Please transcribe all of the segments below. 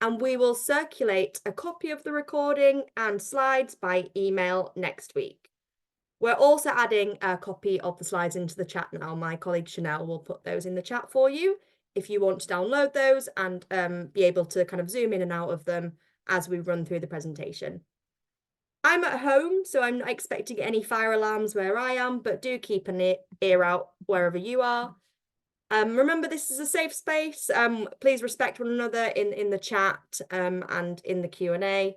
and we will circulate a copy of the recording and slides by email next week. We're also adding a copy of the slides into the chat now. My colleague Chanel will put those in the chat for you if you want to download those and be able to kind of zoom in and out of them as we run through the presentation. I'm at home, so I'm not expecting any fire alarms where I am, but do keep an ear out wherever you are. Remember, this is a safe space. Please respect one another in the chat and in the Q&A.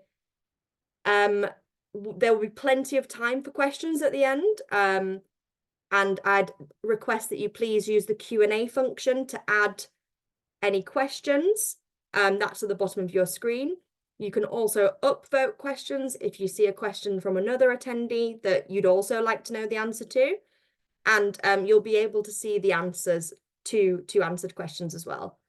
There will be plenty of time for questions at the end. And I'd request that you please use the Q&A function to add any questions. That's at the bottom of your screen. You can also upvote questions if you see a question from another attendee that you'd also like to know the answer to. And you'll be able to see the answers to answered questions as well.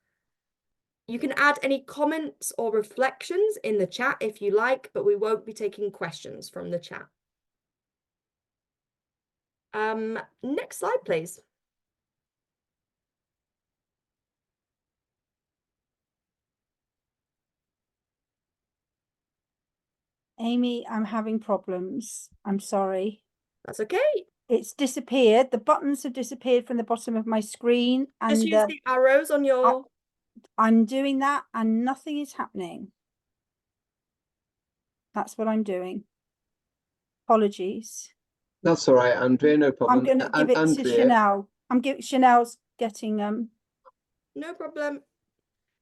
You can add any comments or reflections in the chat if you like, but we won't be taking questions from the chat. Next slide, please. Amy, I'm having problems. I'm sorry. That's okay. It's disappeared. The buttons have disappeared from the bottom of my screen. And just use the arrows on your... I'm doing that and nothing is happening. That's what I'm doing. Apologies. That's all right, Andrea, no problem. I'm going to give it to Chanel. Chanel's getting... No problem.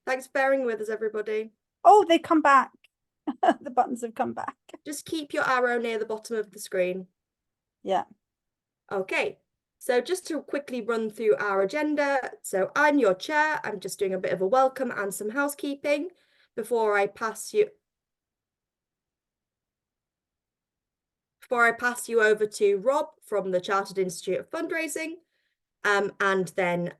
Thanks for bearing with us, everybody. Oh, they come back. The buttons have come back. Just keep your arrow near the bottom of the screen. Yeah. Okay, so just to quickly run through our agenda. So I'm your chair. I'm just doing a bit of a welcome and some housekeeping before I pass you over to Rob from the Chartered Institute of Fundraising, and then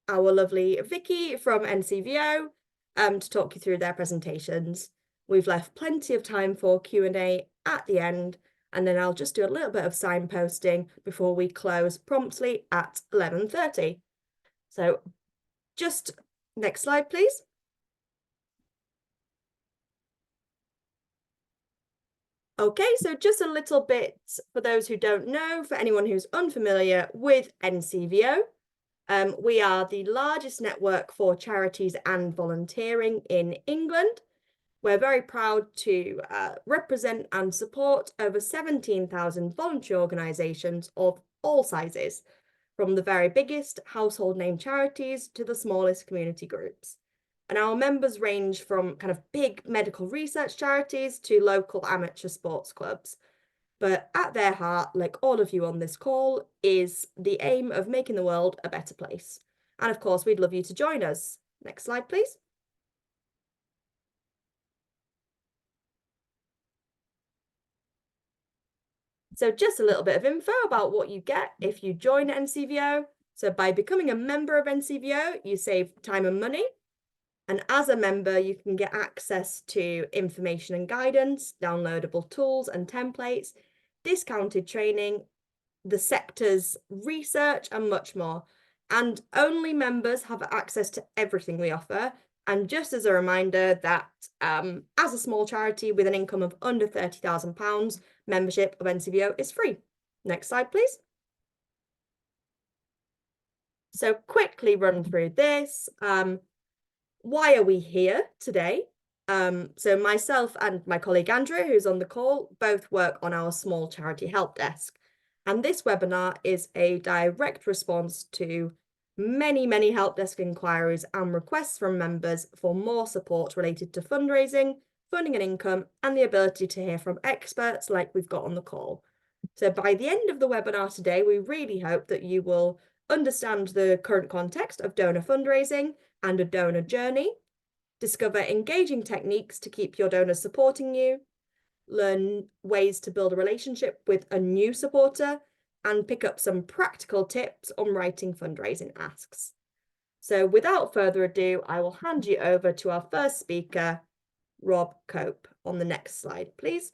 our lovely Vicky from NCVO to talk you through their presentations. We've left plenty of time for Q&A at the end, and then I'll just do a little bit of signposting before we close promptly at 11:30. So just next slide, please. Okay, so just a little bit for those who don't know, for anyone who's unfamiliar with NCVO, we are the largest network for charities and volunteering in England. We're very proud to represent and support over 17,000 voluntary organisations of all sizes, from the very biggest household name charities to the smallest community groups. And our members range from kind of big medical research charities to local amateur sports clubs. But at their heart, like all of you on this call, is the aim of making the world a better place. And of course, we'd love you to join us. Next slide, please. So just a little bit of info about what you get if you join NCVO. So by becoming a member of NCVO, you save time and money. And as a member, you can get access to information and guidance, downloadable tools and templates, discounted training, the sector's research, and much more. And only members have access to everything we offer. And just as a reminder that as a small charity with an income of under £30,000, membership of NCVO is free. Next slide, please. So quickly run through this. Why are we here today? So myself and my colleague Andrea, who's on the call, both work on our small charity help desk. And this webinar is a direct response to many help desk inquiries and requests from members for more support related to fundraising, funding and income, and the ability to hear from experts like we've got on the call. So by the end of the webinar today, we really hope that you will understand the current context of donor fundraising and a donor journey, discover engaging techniques to keep your donors supporting you, learn ways to build a relationship with a new supporter, and pick up some practical tips on writing fundraising asks. So without further ado, I will hand you over to our first speaker, Rob Cope, on the next slide, please.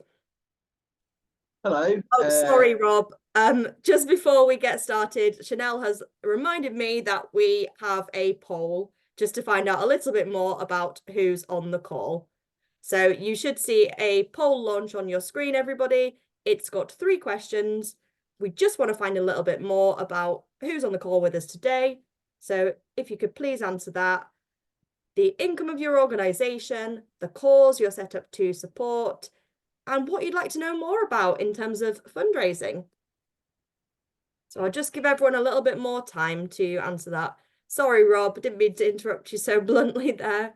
Hello. Oh, sorry, Rob. Just before we get started, Chanel has reminded me that we have a poll just to find out a little bit more about who's on the call. So you should see a poll launch on your screen, everybody. It's got 3 questions. We just want to find a little bit more about who's on the call with us today. So if you could please answer that. The income of your organisation, the cause you're set up to support, and what you'd like to know more about in terms of fundraising. So I'll just give everyone a little bit more time to answer that. Sorry, Rob, didn't mean to interrupt you so bluntly there.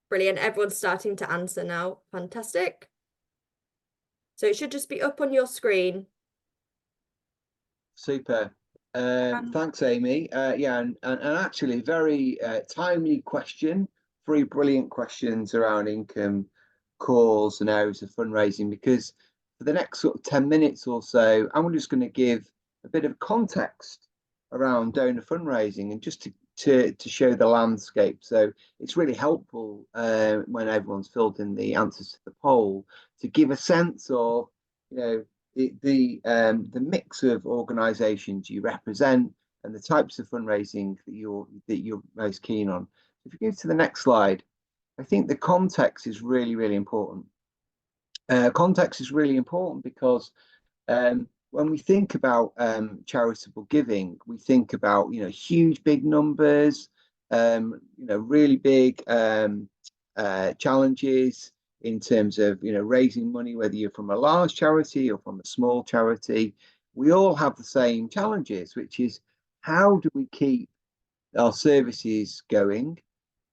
Brilliant, everyone's starting to answer now. Fantastic. So it should just be up on your screen. Super. Thanks, Amy. Yeah, and actually, very timely question. 3 brilliant questions around income, cause, and areas of fundraising. Because for the next sort of 10 minutes or so, I'm just going to give a bit of context around donor fundraising and just to show the landscape. So it's really helpful when everyone's filled in the answers to the poll to give a sense of, you know, the mix of organisations you represent and the types of fundraising that you're most keen on. If you go to the next slide, I think the context is really important. Context is really important because when we think about charitable giving, we think about huge big numbers, really big challenges in terms of raising money, whether you're from a large charity or from a small charity. We all have the same challenges, which is how do we keep our services going,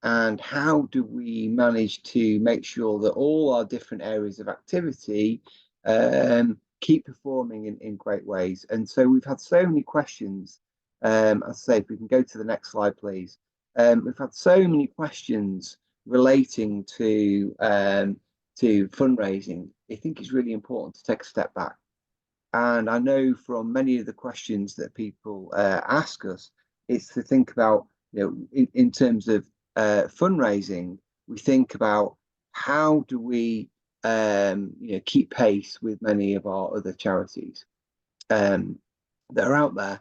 and how do we manage to make sure that all our different areas of activity keep performing in great ways. And so we've had so many questions. As I say, if we can go to the next slide, please. We've had so many questions relating to fundraising. I think it's really important to take a step back. And I know from many of the questions that people ask us, it's to think about, in terms of fundraising, we think about how do we keep pace with many of our other charities that are out there.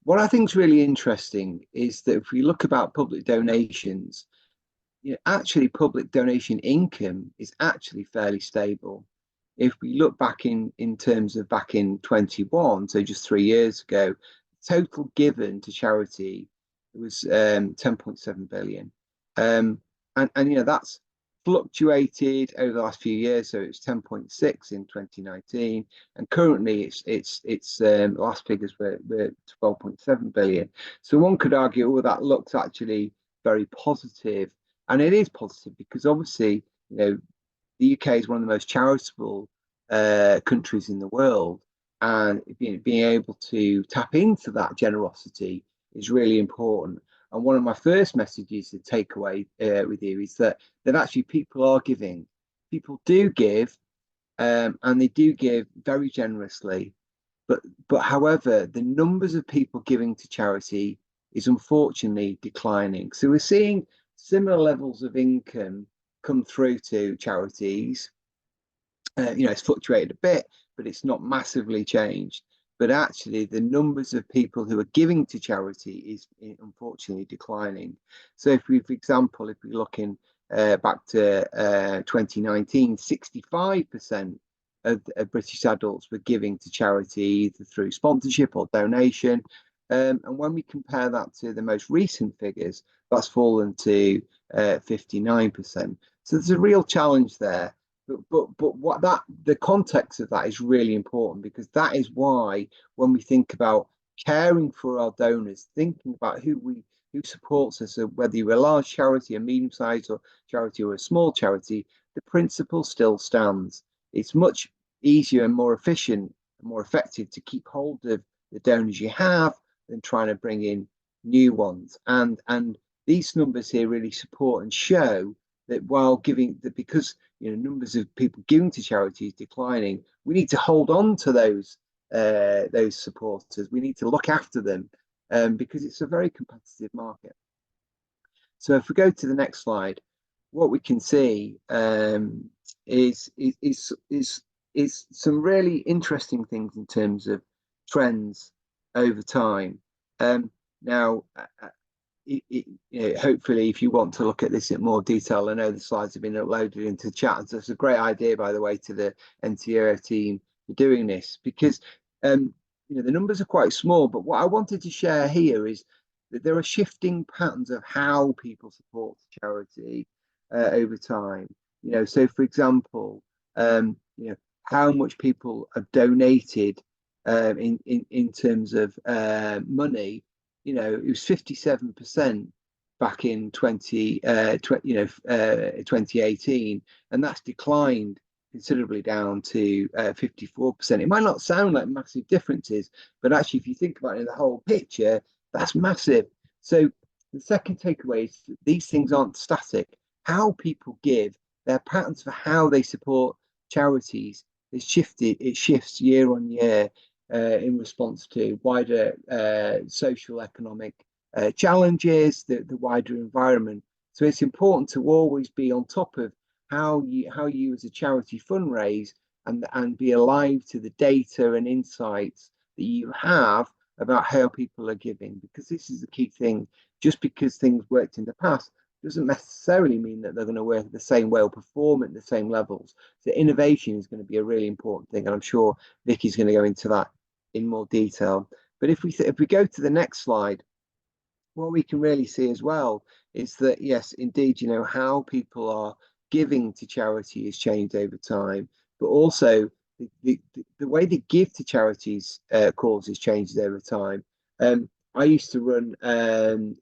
What I think is really interesting is that if we look about public donations, actually public donation income is actually fairly stable. If we look back in terms of back in 21, so just 3 years ago, total given to charity was 10.7 billion. And that's fluctuated over the last few years. So it's 10.6 in 2019, and currently it's last figures were 12.7 billion. So one could argue, oh, that looks actually very positive, and it is positive because obviously, the UK is one of the most charitable countries in the world, and being able to tap into that generosity is really important. And one of my first messages to take away with you is that actually people are giving. People do give, and they do give very generously. But however, the numbers of people giving to charity is unfortunately declining. So we're seeing similar levels of income come through to charities. It's fluctuated a bit, but it's not massively changed. But actually, the numbers of people who are giving to charity is unfortunately declining. So if we, for example, if we look in back to 2019, 65% of British adults were giving to charity either through sponsorship or donation. And when we compare that to the most recent figures, that's fallen to 59%. So there's a real challenge there. But what the context of that is really important, because that is why when we think about caring for our donors, thinking about who supports us, so whether you're a large charity, a medium-sized or charity, or a small charity, the principle still stands. It's much easier and more efficient and more effective to keep hold of the donors you have than trying to bring in new ones. And these numbers here really support and show that while giving, that because numbers of people giving to charity is declining, we need to hold on to those supporters. We need to look after them because it's a very competitive market. So if we go to the next slide, what we can see is it's some really interesting things in terms of trends over time. Now, hopefully, if you want to look at this in more detail, I know the slides have been uploaded into the chat. So it's a great idea, by the way, to the NTO team for doing this, because the numbers are quite small. But what I wanted to share here is that there are shifting patterns of how people support charity over time. So for example, how much people have donated in terms of money. It was 57% back in 2018, and that's declined considerably down to 54%. It might not sound like massive differences, but actually, if you think about it in the whole picture, that's massive. So the second takeaway is that these things aren't static. How people give, their patterns for how they support charities is shifted. It shifts year on year in response to wider social economic challenges, the wider environment. So it's important to always be on top of how you as a charity fundraise and be alive to the data and insights that you have about how people are giving, because this is the key thing. Just because things worked in the past doesn't necessarily mean that they're going to work the same way or perform at the same levels. So innovation is going to be a really important thing, and I'm sure Vicky's going to go into that in more detail. But if we go to the next slide, what we can really see as well is that, yes, indeed, how people are giving to charity has changed over time, but also the way they give to charities causes changes over time. I used to run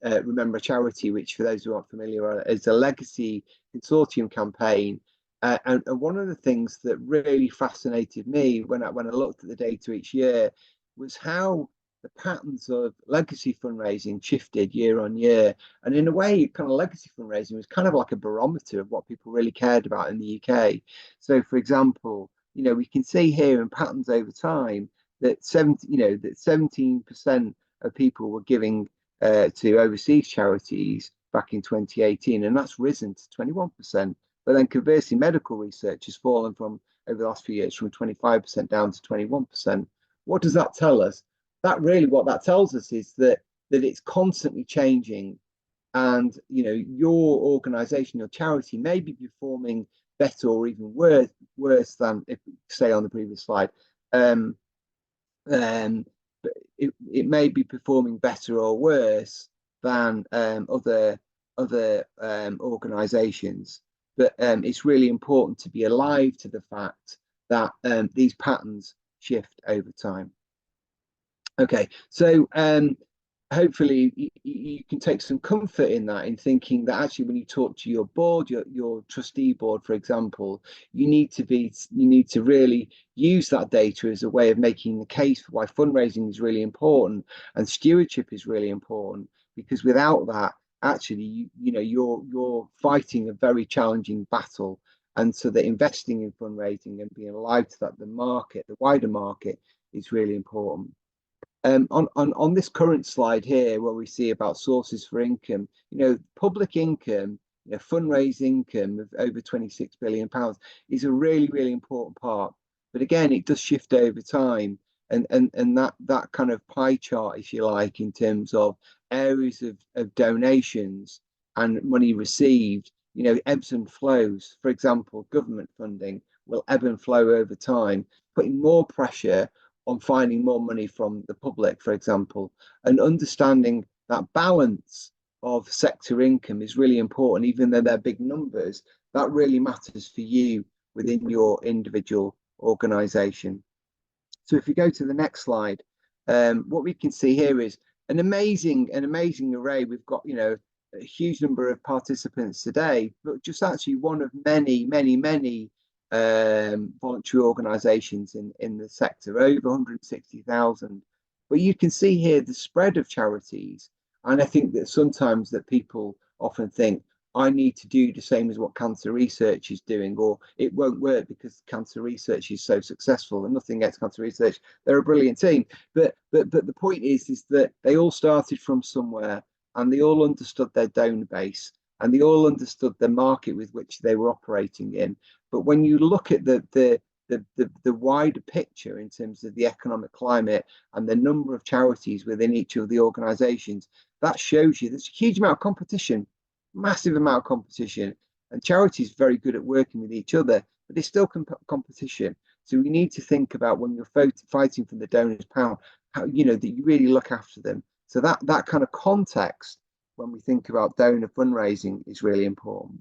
Remember a Charity, which, for those who aren't familiar, is a legacy consortium campaign. And one of the things that really fascinated me when I looked at the data each year was how the patterns of legacy fundraising shifted year on year. And in a way, kind of legacy fundraising was kind of like a barometer of what people really cared about in the UK. So, for example, we can see here in patterns over time that 17% of people were giving to overseas charities back in 2018, and that's risen to 21%. But then conversely, medical research has fallen from, over the last few years, from 25% down to 21%. What does that tell us? What that tells us is that it's constantly changing, and your organization, your charity, may be performing better or even worse than, if say on the previous slide, but it may be performing better or worse than other organizations. But it's really important to be alive to the fact that these patterns shift over time. Okay, so hopefully you can take some comfort in that, in thinking that actually when you talk to your board, your trustee board, for example, you need to really use that data as a way of making the case for why fundraising is really important and stewardship is really important, because without that, actually you're fighting a very challenging battle. And so that investing in fundraising and being alive to that, the wider market, is really important. On this current slide here, where we see about sources for income, public income, fundraise income of over £26 billion is a really, really important part. But again, it does shift over time, and that kind of pie chart, if you like, in terms of areas of donations and money received, ebbs and flows. For example, government funding will ebb and flow over time, putting more pressure on finding more money from the public, for example. And understanding that balance of sector income is really important, even though they're big numbers. That really matters for you within your individual organization. So if you go to the next slide, what we can see here is an amazing array. We've got, a huge number of participants today, but just actually one of many voluntary organisations in the sector, over 160,000. But you can see here the spread of charities, and I think that sometimes that people often think, I need to do the same as what cancer research is doing, or it won't work because cancer research is so successful. And nothing against cancer research; they're a brilliant team. But the point is that they all started from somewhere, and they all understood their donor base, and they all understood the market with which they were operating in. But when you look at the the wider picture in terms of the economic climate and the number of charities within each of the organisations, that shows you there's a huge amount of competition, massive amount of competition, and charities are very good at working with each other, but it's still competition. So we need to think about when you're fighting for the donor's pound, how, you know, that you really look after them. So that kind of context when we think about donor fundraising is really important.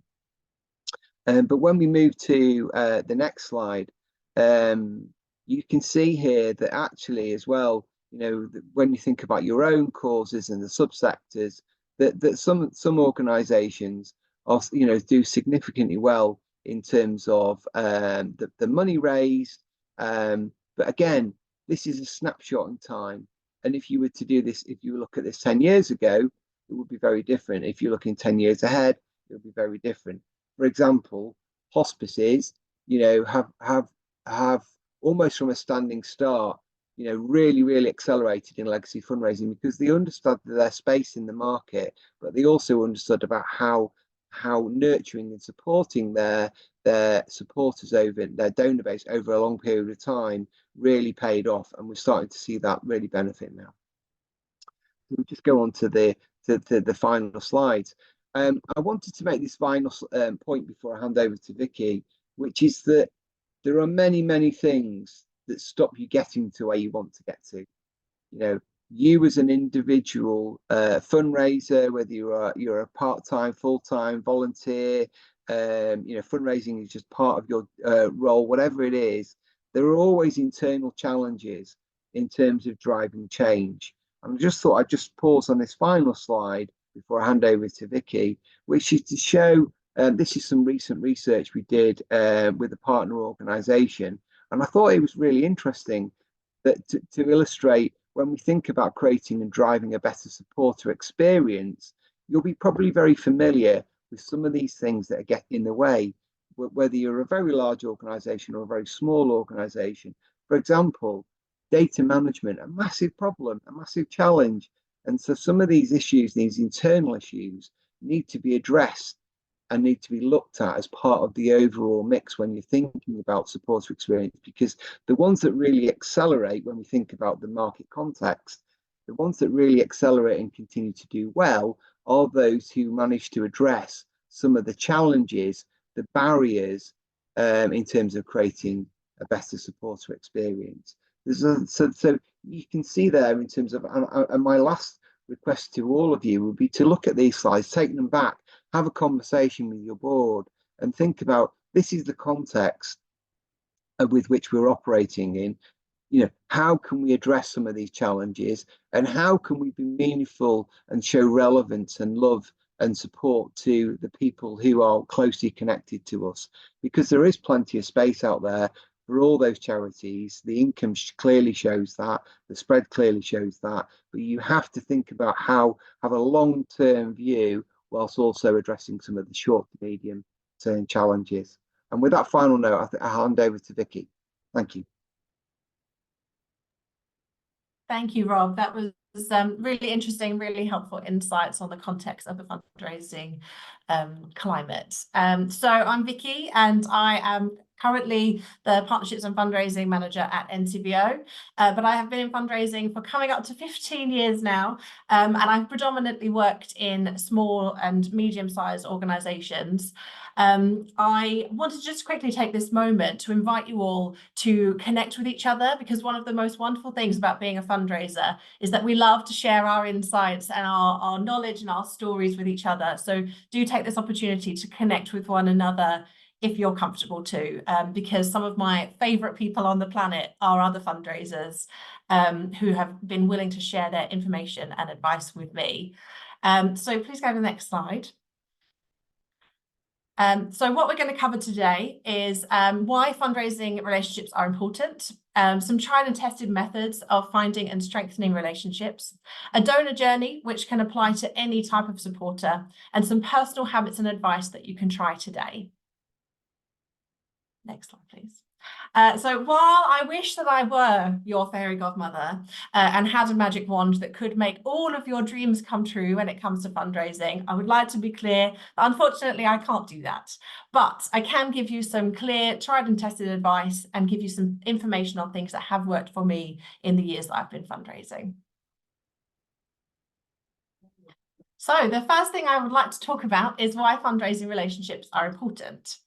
But when we move to the next slide, you can see here that actually as well, you know, when you think about your own causes and the subsectors, that some organisations are, you know, do significantly well in terms of the money raised. But again, this is a snapshot in time. And if you were to do this, if you look at this 10 years ago, it would be very different. If you're looking 10 years ahead, it would be very different. For example, hospices, you know, have almost from a standing start, you know, really accelerated in legacy fundraising because they understood their space in the market, but they also understood about how nurturing and supporting their supporters over their donor base over a long period of time really paid off, and we're starting to see that really benefit now. We'll just go on to the final slides. I wanted to make this final point before I hand over to Vicky, which is that there are many things that stop you getting to where you want to get to. You know, you as an individual fundraiser, whether you're a part-time, full-time, volunteer, you know, fundraising is just part of your role, whatever it is, there are always internal challenges in terms of driving change. And I just thought I'd just pause on this final slide before I hand over to Vicky, which is to show, this is some recent research we did with a partner organisation. And I thought it was really interesting that to illustrate when we think about creating and driving a better supporter experience, you'll be probably very familiar with some of these things that get in the way, whether you're a very large organisation or a very small organisation. For example, data management, a massive problem, a massive challenge. And so some of these issues, these internal issues, need to be addressed and need to be looked at as part of the overall mix when you're thinking about supporter experience, because the ones that really accelerate when we think about the market context, the ones that really accelerate and continue to do well are those who manage to address some of the challenges, the barriers in terms of creating a better supporter experience. So you can see there in terms of, and my last request to all of you would be to look at these slides, take them back, have a conversation with your board and think about, this is the context with which we're operating in. You know, how can we address some of these challenges and how can we be meaningful and show relevance and love and support to the people who are closely connected to us? Because there is plenty of space out there for all those charities. The income clearly shows that, the spread clearly shows that, but you have to think about how have a long-term view whilst also addressing some of the short to medium term challenges. And with that final note, I think I'll hand over to Vicky. Thank you. Thank you, Rob. That was really interesting, really helpful insights on the context of the fundraising climate. So I'm Vicky, and I am currently the Partnerships and Fundraising Manager at NCBO, but I have been in fundraising for coming up to 15 years now, and I've predominantly worked in small and medium-sized organisations. I wanted to just quickly take this moment to invite you all to connect with each other, because one of the most wonderful things about being a fundraiser is that we love to share our insights and our knowledge and our stories with each other. So do take this opportunity to connect with one another if you're comfortable to, because some of my favourite people on the planet are other fundraisers who have been willing to share their information and advice with me. So please go to the next slide. So what we're going to cover today is why fundraising relationships are important, some tried and tested methods of finding and strengthening relationships, a donor journey which can apply to any type of supporter, and some personal habits and advice that you can try today. Next slide, please. So while I wish that I were your fairy godmother and had a magic wand that could make all of your dreams come true when it comes to fundraising, I would like to be clear that unfortunately I can't do that. But I can give you some clear, tried and tested advice and give you some information on things that have worked for me in the years that I've been fundraising. So the first thing I would like to talk about is why fundraising relationships are important.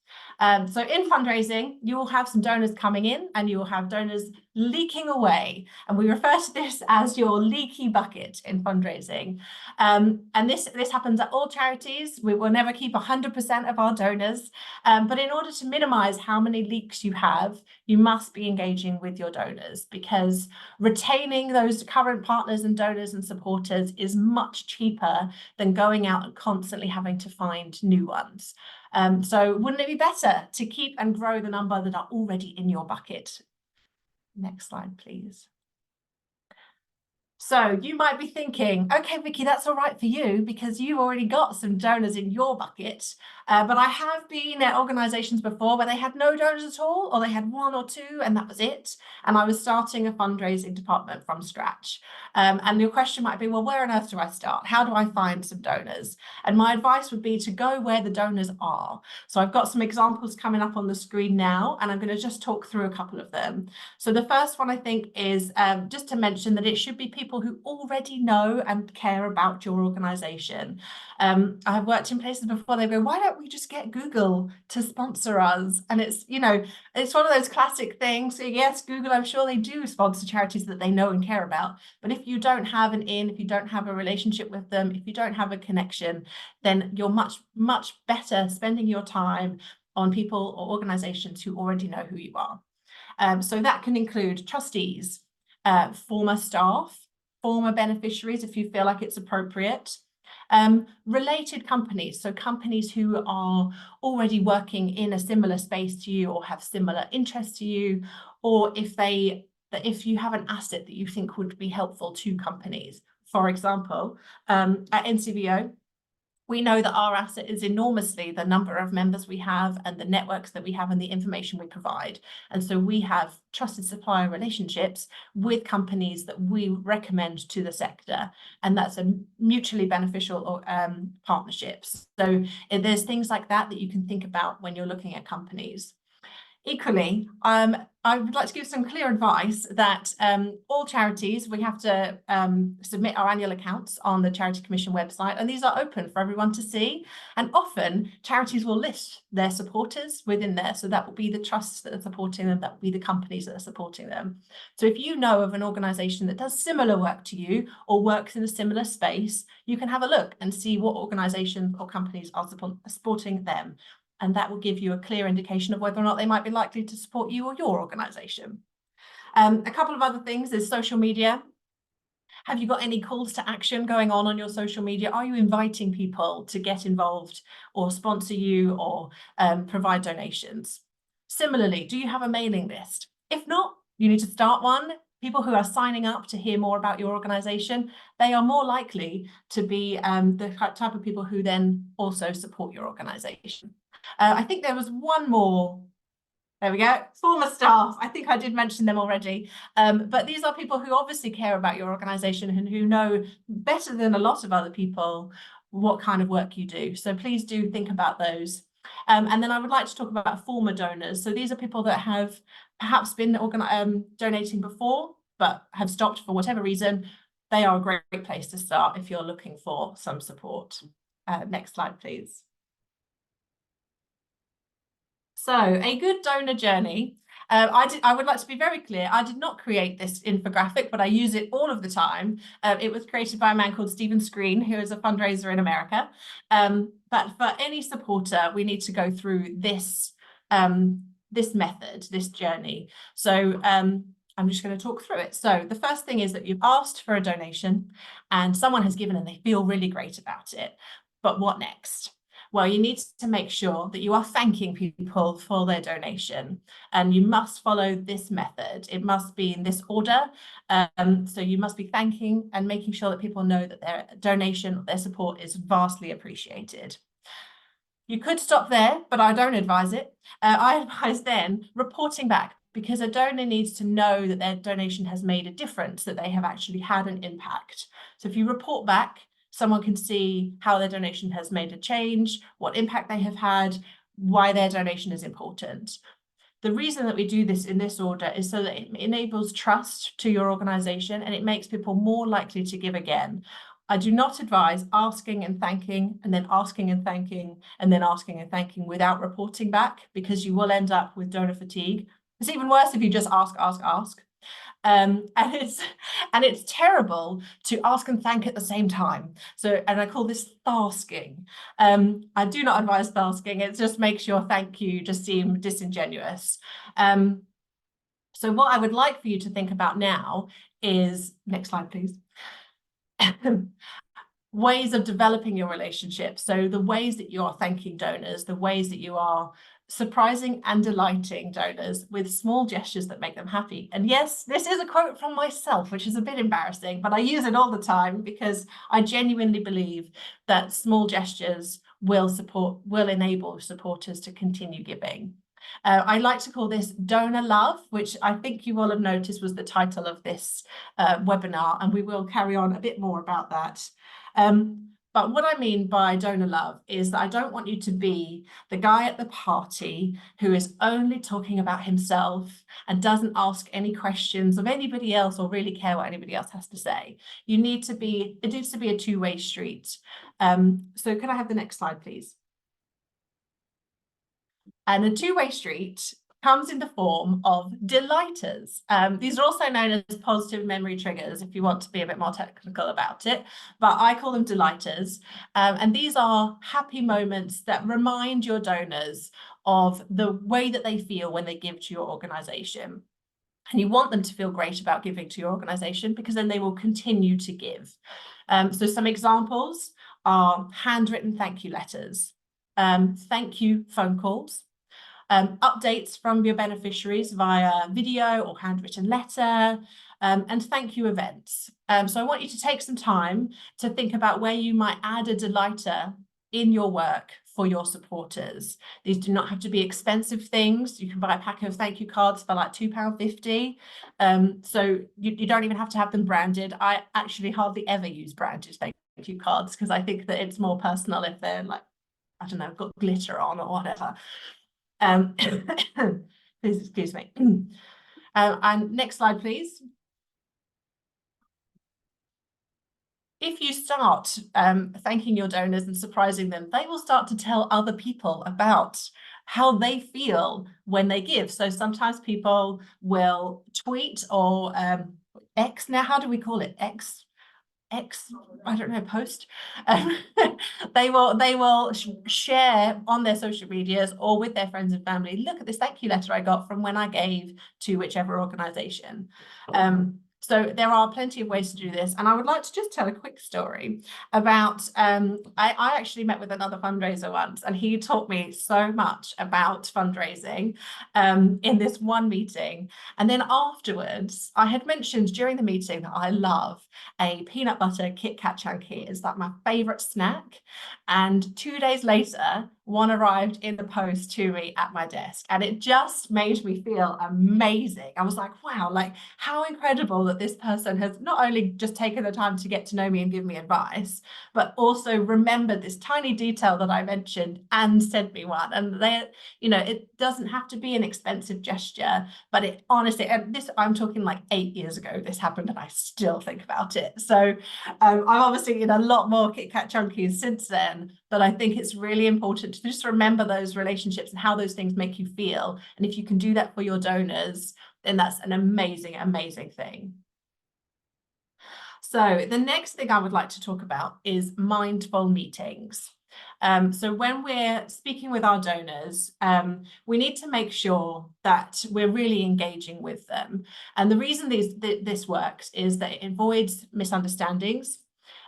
So in fundraising, you will have some donors coming in and you will have donors leaking away. And we refer to this as your leaky bucket in fundraising. And this happens at all charities. We will never keep 100% of our donors. But in order to minimize how many leaks you have, you must be engaging with your donors, because retaining those current partners and donors and supporters is much cheaper than going out and constantly having to find new ones. So wouldn't it be better to keep and grow the number that are already in your bucket? Next slide, please. So you might be thinking, okay, Vicky, that's all right for you because you've already got some donors in your bucket. But I have been at organizations before where they had no donors at all, or they had one or two and that was it. And I was starting a fundraising department from scratch. And your question might be, well, where on earth do I start? How do I find some donors? And my advice would be to go where the donors are. So I've got some examples coming up on the screen now, and I'm going to just talk through a couple of them. So the first one I think is just to mention that it should be people who already know and care about your organization. I've worked in places before, they go, why don't we just get Google to sponsor us? And it's, you know, it's one of those classic things. So yes, Google, I'm sure they do sponsor charities that they know and care about. But if you don't have an in, if you don't have a relationship with them, if you don't have a connection, then you're much, much better spending your time on people or organizations who already know who you are. So that can include trustees, former staff, former beneficiaries, if you feel like it's appropriate, related companies, so companies who are already working in a similar space to you or have similar interests to you, or if you have an asset that you think would be helpful to companies. For example, at NCVO, we know that our asset is enormously the number of members we have and the networks that we have and the information we provide. And so we have trusted supplier relationships with companies that we recommend to the sector. And that's a mutually beneficial partnerships. So there's things like that that you can think about when you're looking at companies. Equally, I would like to give some clear advice that all charities, we have to submit our annual accounts on the Charity Commission website, and these are open for everyone to see. And often charities will list their supporters within there. So that will be the trusts that are supporting them, that will be the companies that are supporting them. So if you know of an organization that does similar work to you or works in a similar space, you can have a look and see what organizations or companies are supporting them. And that will give you a clear indication of whether or not they might be likely to support you or your organization. A couple of other things is social media. Have you got any calls to action going on your social media? Are you inviting people to get involved or sponsor you or provide donations? Similarly, do you have a mailing list? If not, you need to start one. People who are signing up to hear more about your organization, they are more likely to be the type of people who then also support your organization. I think there was one more. There we go. Former staff. I think I did mention them already. But these are people who obviously care about your organization and who know better than a lot of other people what kind of work you do. So please do think about those. And then I would like to talk about former donors. So these are people that have perhaps been donating before, but have stopped for whatever reason. They are a great place to start if you're looking for some support. Next slide, please. So a good donor journey. I would like to be very clear. I did not create this infographic, but I use it all of the time. It was created by a man called Stephen Screen, who is a fundraiser in America. But for any supporter, we need to go through this method, this journey. So I'm just going to talk through it. So the first thing is that you've asked for a donation and someone has given and they feel really great about it. But what next? Well, you need to make sure that you are thanking people for their donation, and you must follow this method. It must be in this order. So you must be thanking and making sure that people know that their donation, their support is vastly appreciated. You could stop there, but I don't advise it. I advise then reporting back, because a donor needs to know that their donation has made a difference, that they have actually had an impact. So if you report back, someone can see how their donation has made a change, what impact they have had, why their donation is important. The reason that we do this in this order is so that it enables trust to your organization, and it makes people more likely to give again. I do not advise asking and thanking, and then asking and thanking, and then asking and thanking without reporting back, because you will end up with donor fatigue. It's even worse if you just ask. And it's terrible to ask and thank at the same time. So, and I call this thasking. I do not advise thasking. It just makes your thank you just seem disingenuous. So what I would like for you to think about now is, next slide, please. Ways of developing your relationship. So the ways that you are thanking donors, the ways that you are surprising and delighting donors with small gestures that make them happy. And yes, this is a quote from myself, which is a bit embarrassing, but I use it all the time because I genuinely believe that small gestures will enable supporters to continue giving. I like to call this donor love, which I think you will have noticed was the title of this webinar, and we will carry on a bit more about that. But what I mean by donor love is that I don't want you to be the guy at the party who is only talking about himself and doesn't ask any questions of anybody else or really care what anybody else has to say. It needs to be a two-way street. So can I have the next slide, please? And a two-way street comes in the form of delighters. These are also known as positive memory triggers, if you want to be a bit more technical about it, but I call them delighters. And these are happy moments that remind your donors of the way that they feel when they give to your organization. And you want them to feel great about giving to your organization, because then they will continue to give. So some examples are handwritten thank you letters, thank you phone calls, updates from your beneficiaries via video or handwritten letter, and thank you events. So I want you to take some time to think about where you might add a delighter in your work for your supporters. These do not have to be expensive things. You can buy a pack of thank you cards for like £2.50. So you don't even have to have them branded. I actually hardly ever use branded thank you cards, because I think that it's more personal if they're like, I don't know, got glitter on or whatever. Please excuse me. And next slide, please. If you start thanking your donors and surprising them, they will start to tell other people about how they feel when they give. So sometimes people will tweet or X, now how do we call it? X, I don't know, post. They will share on their social medias or with their friends and family, look at this thank you letter I got from when I gave to whichever organization. So there are plenty of ways to do this. And I would like to just tell a quick story about, I actually met with another fundraiser once, and he taught me so much about fundraising in this one meeting. And then afterwards, I had mentioned during the meeting that I love a peanut butter Kit Kat chunky. It's like my favorite snack. And 2 days later, one arrived in the post to me at my desk, and it just made me feel amazing. I was like, wow, like how incredible that this person has not only just taken the time to get to know me and give me advice, but also remembered this tiny detail that I mentioned and sent me one. And they, you know, it doesn't have to be an expensive gesture, but it honestly, and this, I'm talking like 8 years ago, this happened, and I still think about it. So I'm obviously eaten a lot more Kit Kat chunkies since then, but I think it's really important to just remember those relationships and how those things make you feel. And if you can do that for your donors, then that's an amazing, amazing thing. So the next thing I would like to talk about is mindful meetings. So when we're speaking with our donors, we need to make sure that we're really engaging with them. And the reason this works is that it avoids misunderstandings.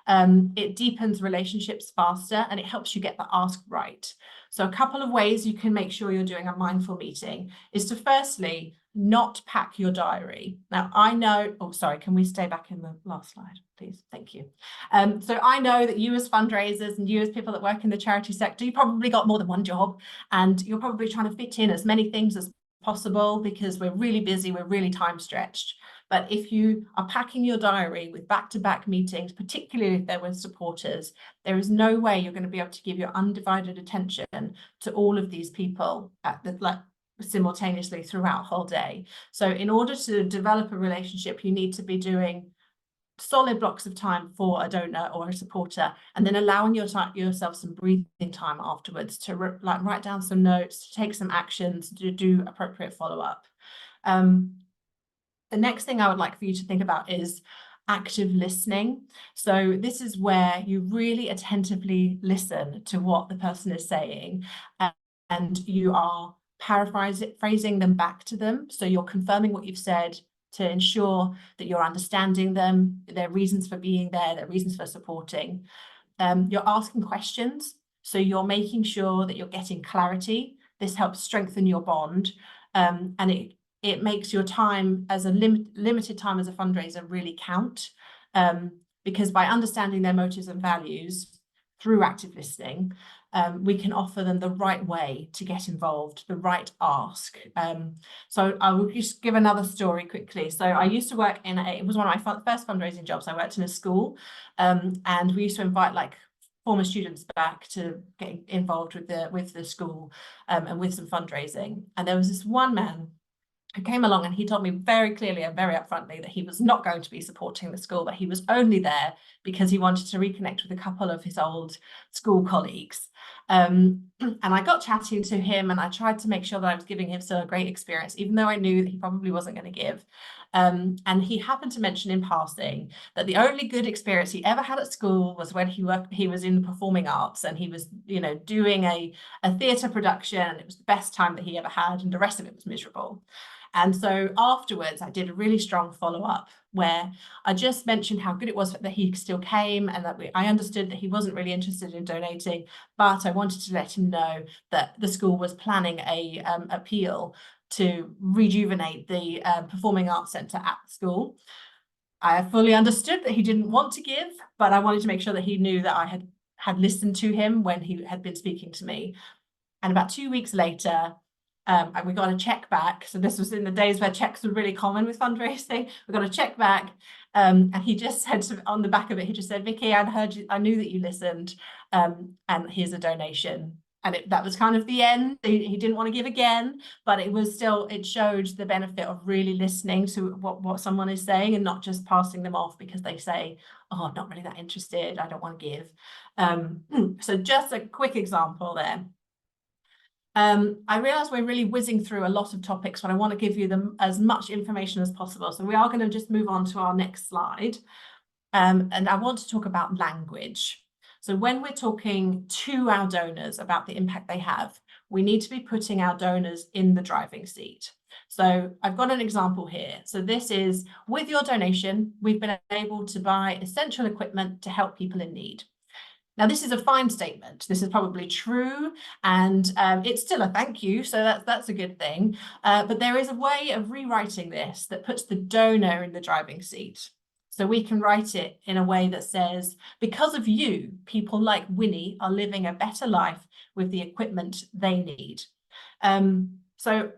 It deepens relationships faster, and it helps you get the ask right. So a couple of ways you can make sure you're doing a mindful meeting is to firstly not pack your diary. Now I know, oh sorry, can we stay back in the last slide, please? Thank you. So I know that you as fundraisers and you as people that work in the charity sector, you probably got more than one job, and you're probably trying to fit in as many things as possible because we're really busy, we're really time stretched. But if you are packing your diary with back-to-back meetings, particularly if they're with supporters, there is no way you're going to be able to give your undivided attention to all of these people at the, simultaneously throughout a whole day. So in order to develop a relationship, you need to be doing solid blocks of time for a donor or a supporter, and then allowing yourself some breathing time afterwards to write down some notes, to take some actions, to do appropriate follow-up. The next thing I would like for you to think about is active listening. So this is where you really attentively listen to what the person is saying, and you are paraphrasing them back to them. So you're confirming what you've said to ensure that you're understanding them, their reasons for being there, their reasons for supporting. You're asking questions, so you're making sure that you're getting clarity. This helps strengthen your bond, and it makes your time as a limited time as a fundraiser really count, because by understanding their motives and values through active listening, we can offer them the right way to get involved, the right ask. So I will just give another story quickly. So I used to work it was one of my first fundraising jobs. I worked in a school, and we used to invite like former students back to get involved with the school, and with some fundraising. And there was this one man who came along, and he told me very clearly and very upfrontly that he was not going to be supporting the school, that he was only there because he wanted to reconnect with a couple of his old school colleagues. And I got chatting to him, and I tried to make sure that I was giving him still a great experience, even though I knew that he probably wasn't going to give. And he happened to mention in passing that the only good experience he ever had at school was when he was in the performing arts, and he was, doing a theatre production, and it was the best time that he ever had, and the rest of it was miserable. And so afterwards, I did a really strong follow-up where I just mentioned how good it was that he still came, and that I understood that he wasn't really interested in donating, but I wanted to let him know that the school was planning a appeal to rejuvenate the Performing Arts Centre at the school. I fully understood that he didn't want to give, but I wanted to make sure that he knew that I had listened to him when he had been speaking to me. And about 2 weeks later, and we got a check back. So this was in the days where checks were really common with fundraising. We got a check back, and he just said on the back of it, he just said, "Vicky, I'd heard you, I knew that you listened, and here's a donation." And that was kind of the end. He didn't want to give again, but it showed the benefit of really listening to what someone is saying, and not just passing them off because they say, "Oh, I'm not really that interested, I don't want to give." So just a quick example there. I realise we're really whizzing through a lot of topics, but I want to give you as much information as possible. So we are going to just move on to our next slide. And I want to talk about language. So when we're talking to our donors about the impact they have, we need to be putting our donors in the driving seat. So I've got an example here. So this is, with your donation, we've been able to buy essential equipment to help people in need. Now, this is a fine statement. This is probably true, and it's still a thank you, so that's a good thing. But there is a way of rewriting this that puts the donor in the driving seat. So we can write it in a way that says, because of you, people like Winnie are living a better life with the equipment they need. So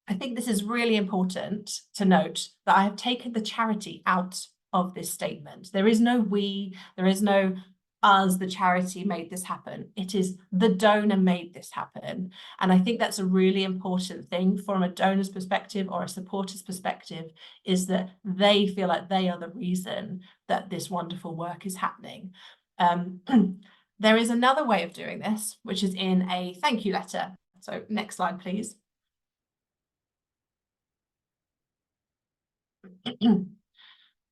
I think this is really important to note that I have taken the charity out of this statement. There is no we, there is no us, the charity made this happen. It is the donor made this happen. And I think that's a really important thing from a donor's perspective or a supporter's perspective, is that they feel like they are the reason that this wonderful work is happening. There is another way of doing this, which is in a thank you letter. So next slide, please.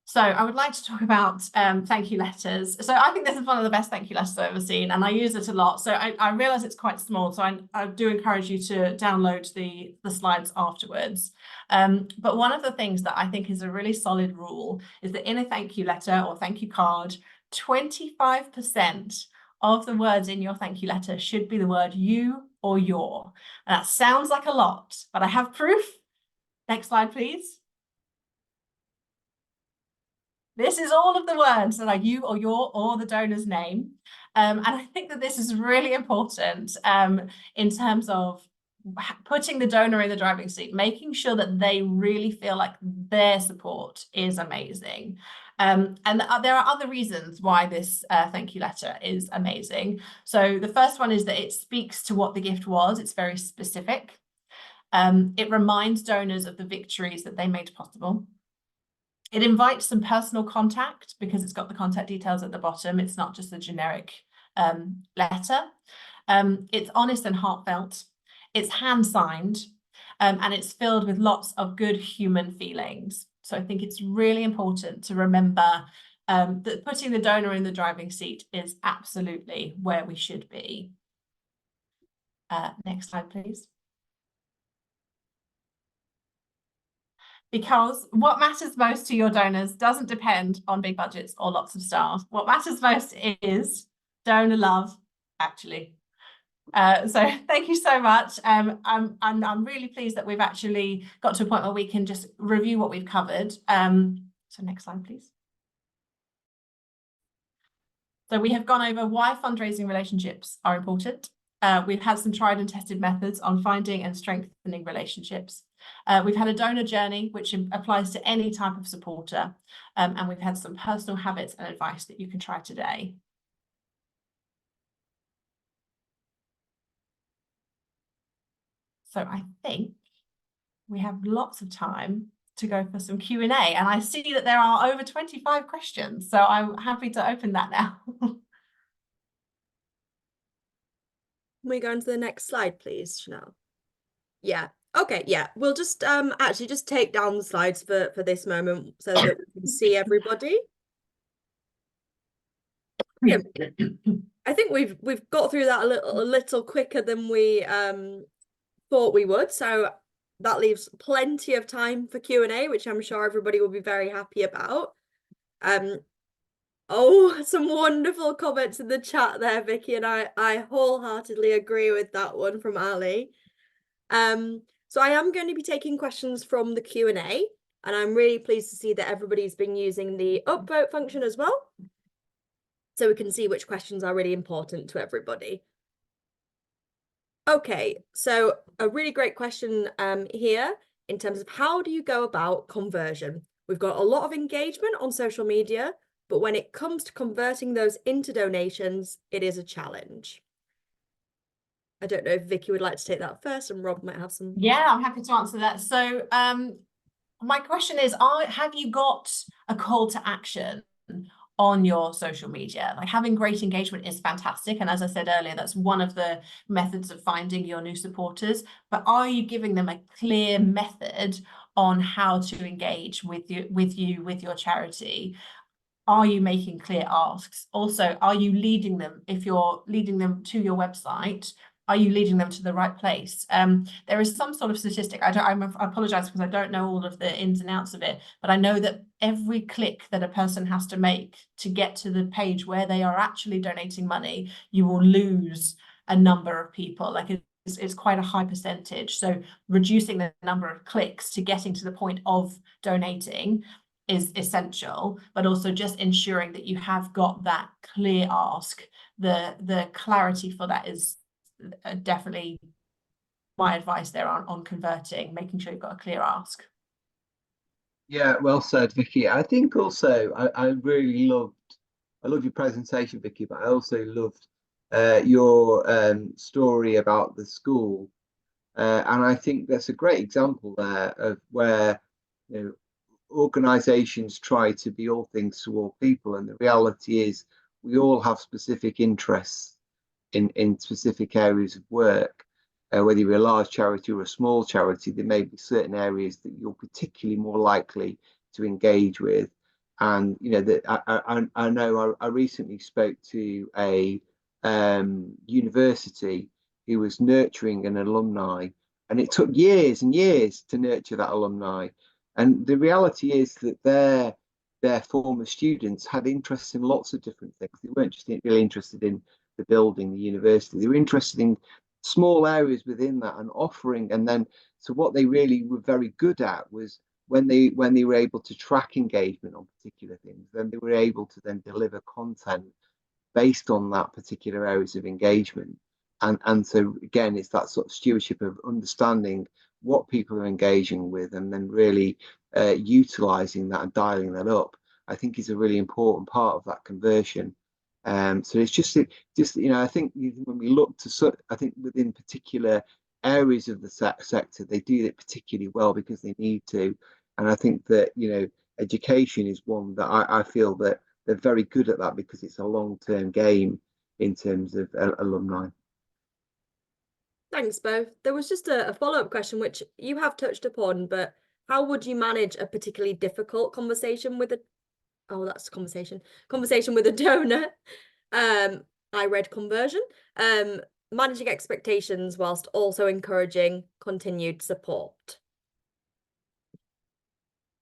So I would like to talk about thank you letters. So I think this is one of the best thank you letters I've ever seen, and I use it a lot. So I realize it's quite small, so I do encourage you to download the slides afterwards. But one of the things that I think is a really solid rule is that in a thank you letter or thank you card, 25% of the words in your thank you letter should be the word you or your. And that sounds like a lot, but I have proof. Next slide, please. This is all of the words that are you or your or the donor's name. And I think that this is really important in terms of putting the donor in the driving seat, making sure that they really feel like their support is amazing. And there are other reasons why this thank you letter is amazing. So the first one is that it speaks to what the gift was. It's very specific. It reminds donors of the victories that they made possible. It invites some personal contact because it's got the contact details at the bottom. It's not just a generic letter. It's honest and heartfelt. It's hand signed, and it's filled with lots of good human feelings. So I think it's really important to remember that putting the donor in the driving seat is absolutely where we should be. Next slide, please. Because what matters most to your donors doesn't depend on big budgets or lots of staff. What matters most is donor love, actually. So thank you so much. I'm really pleased that we've actually got to a point where we can just review what we've covered. So next slide, please. So we have gone over why fundraising relationships are important. We've had some tried and tested methods on finding and strengthening relationships. We've had a donor journey, which applies to any type of supporter. And we've had some personal habits and advice that you can try today. So I think we have lots of time to go for some Q&A. And I see that there are over 25 questions. So I'm happy to open that now. Can we go on to the next slide, please, Chanel? Yeah. Okay, yeah. We'll just actually just take down the slides for this moment so that we can see everybody. Yeah. I think we've got through that a little quicker than we thought we would. So that leaves plenty of time for Q&A, which I'm sure everybody will be very happy about. Oh, some wonderful comments in the chat there, Vicky, and I wholeheartedly agree with that one from Ali. So I am going to be taking questions from the Q&A, and I'm really pleased to see that everybody's been using the upvote function as well, so we can see which questions are really important to everybody. Okay, so a really great question here in terms of how do you go about conversion? We've got a lot of engagement on social media, but when it comes to converting those into donations, it is a challenge. I don't know if Vicky would like to take that first, and Rob might have some. Yeah, I'm happy to answer that. So my question is, have you got a call to action on your social media? Like, having great engagement is fantastic. And as I said earlier, that's one of the methods of finding your new supporters. But are you giving them a clear method on how to engage with your charity? Are you making clear asks? Also, are you leading them? If you're leading them to your website, are you leading them to the right place? There is some sort of statistic. I apologize because I don't know all of the ins and outs of it, but I know that every click that a person has to make to get to the page where they are actually donating money, you will lose a number of people. Like, it's quite a high percentage. So reducing the number of clicks to getting to the point of donating is essential, but also just ensuring that you have got that clear ask. The clarity for that is definitely my advice there on converting, making sure you've got a clear ask. Yeah, well said, Vicky. I think also I really loved your presentation, Vicky, but I also loved your story about the school, and I think that's a great example there of where, you know, organizations try to be all things to all people, and the reality is we all have specific interests in specific areas of work. Whether you're a large charity or a small charity, there may be certain areas that you're particularly more likely to engage with. And you know that I know I recently spoke to a university who was nurturing an alumni, and it took years and years to nurture that alumni. And the reality is that their former students had interests in lots of different things. They weren't just really interested in the building, the university. They were interested in small areas within that and offering. And then, so what they really were very good at was when they were able to track engagement on particular things, then they were able to then deliver content based on that particular areas of engagement. And so again, it's that sort of stewardship of understanding what people are engaging with and then really utilizing that and dialing that up, I think is a really important part of that conversion. So it's just I think when we look to, I think within particular areas of the sector, they do it particularly well because they need to. And I think that, education is one that I feel that they're very good at that because it's a long-term game in terms of alumni. Thanks, both. There was just a follow-up question, which you have touched upon, but how would you manage a particularly difficult conversation with conversation with a donor? I read conversion, managing expectations whilst also encouraging continued support.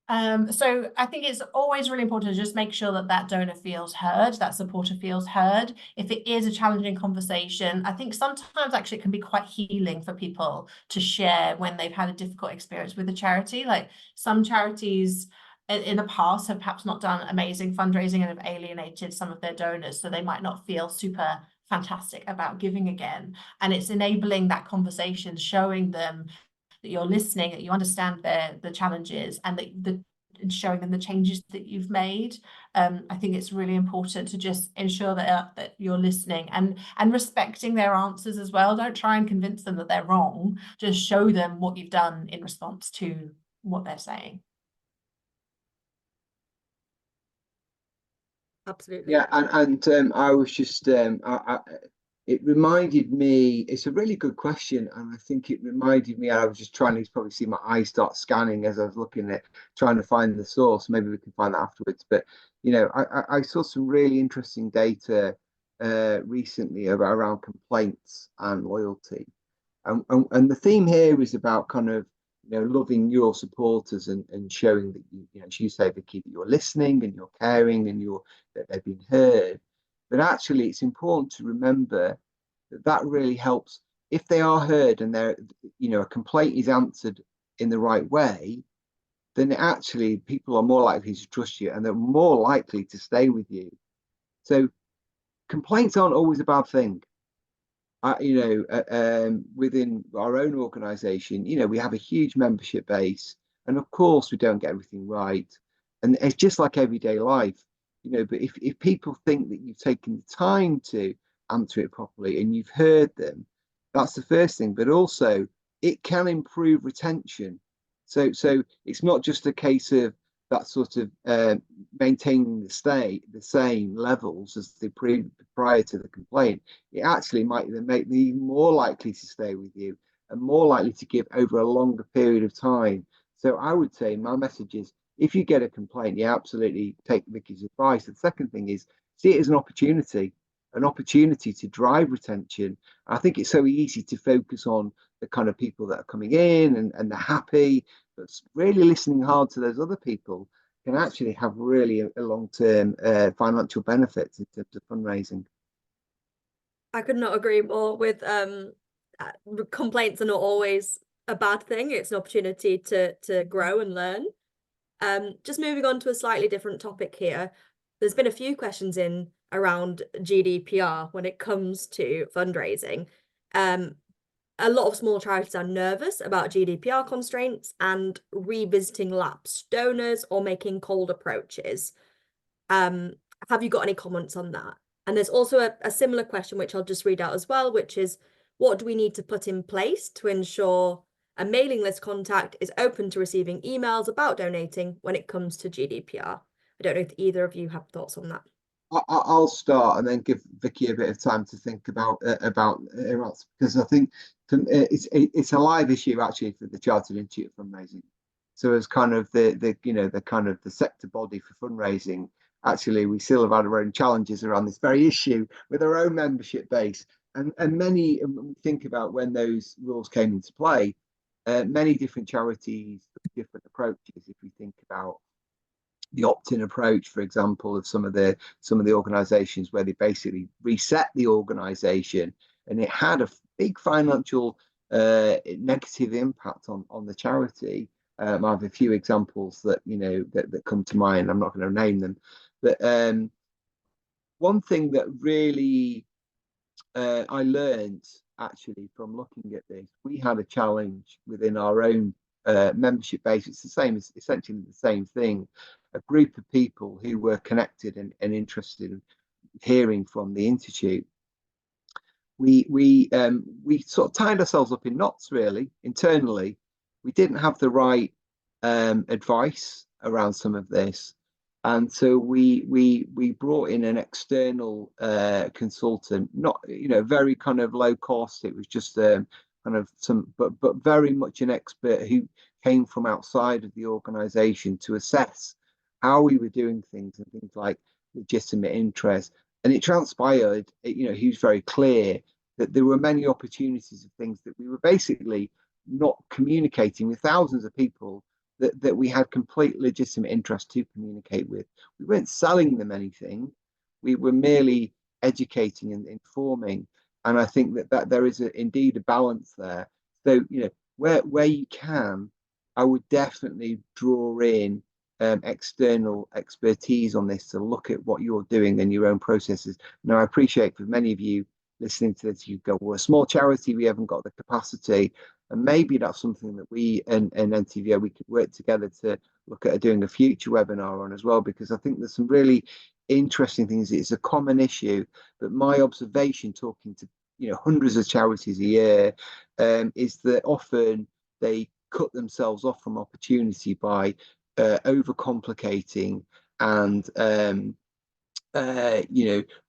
So I think it's always really important to just make sure that that donor feels heard, that supporter feels heard. If it is a challenging conversation, I think sometimes actually it can be quite healing for people to share when they've had a difficult experience with a charity. Like some charities in the past have perhaps not done amazing fundraising and have alienated some of their donors, so they might not feel super fantastic about giving again. And it's enabling that conversation, showing them that you're listening, that you understand the challenges, and and showing them the changes that you've made. I think it's really important to just ensure that you're listening and respecting their answers as well. Don't try and convince them that they're wrong. Just show them what you've done in response to what they're saying. Absolutely. Yeah, and I was just it reminded me, it's a really good question, and I think it reminded me, I was just trying to probably see my eyes start scanning as I was looking at trying to find the source. Maybe we can find that afterwards. But I saw some really interesting data recently around complaints and loyalty. And the theme here is about kind of loving your supporters and showing that as you say, Vicky, that you're listening and you're caring and that they've been heard. But actually, it's important to remember that really helps if they are heard and a complaint is answered in the right way. Then actually, people are more likely to trust you and they're more likely to stay with you. So complaints aren't always a bad thing. Within our own organization, we have a huge membership base, and of course we don't get everything right, and it's just like everyday life, but if people think that you've taken the time to answer it properly and you've heard them, that's the first thing. But also it can improve retention, so it's not just a case of that sort of maintaining the same levels as prior to the complaint. It actually might then make them even more likely to stay with you and more likely to give over a longer period of time. So I would say my message is, if you get a complaint, you absolutely take Vicky's advice. The second thing is, see it as an opportunity to drive retention. I think it's so easy to focus on the kind of people that are coming in and they're happy, but really listening hard to those other people can actually have really a long-term financial benefits in terms of fundraising. I could not agree more with complaints are not always a bad thing. It's an opportunity to grow and learn. Just moving on to a slightly different topic here. There's been a few questions in around GDPR when it comes to fundraising. A lot of small charities are nervous about GDPR constraints and revisiting lapsed donors or making cold approaches. Have you got any comments on that? And there's also a similar question, which I'll just read out as well, which is, what do we need to put in place to ensure a mailing list contact is open to receiving emails about donating when it comes to GDPR? I don't know if either of you have thoughts on that. I'll start and then give Vicky a bit of time to think about because I think it's a live issue actually for the Chartered Institute of Fundraising. So as kind of the kind of the sector body for fundraising, actually we still have had our own challenges around this very issue with our own membership base, and many, and when we think about when those rules came into play, many different charities took different approaches. If we think about the opt-in approach, for example, of some of the organizations where they basically reset the organization, and it had a big financial negative impact on the charity. I have a few examples that that come to mind. I'm not going to name them, but one thing that really I learned actually from looking at this, we had a challenge within our own membership base. It's the same, it's essentially the same thing. A group of people who were connected and interested in hearing from the Institute. We sort of tied ourselves up in knots, really, internally. We didn't have the right advice around some of this, and so we brought in an external consultant, not very kind of low cost. It was just kind of but very much an expert who came from outside of the organization to assess how we were doing things and things like legitimate interest. And it transpired, he was very clear that there were many opportunities of things that we were basically not communicating with thousands of people that we had complete legitimate interest to communicate with. We weren't selling them anything. We were merely educating and informing. And I think that there is indeed a balance there. So, where you can, I would definitely draw in external expertise on this to look at what you're doing and your own processes. Now, I appreciate for many of you listening to this, you go, well, a small charity, we haven't got the capacity. And maybe that's something that we and NTVO, we could work together to look at doing a future webinar on as well, because I think there's some really interesting things. It's a common issue, but my observation talking to hundreds of charities a year is that often they cut themselves off from opportunity by overcomplicating and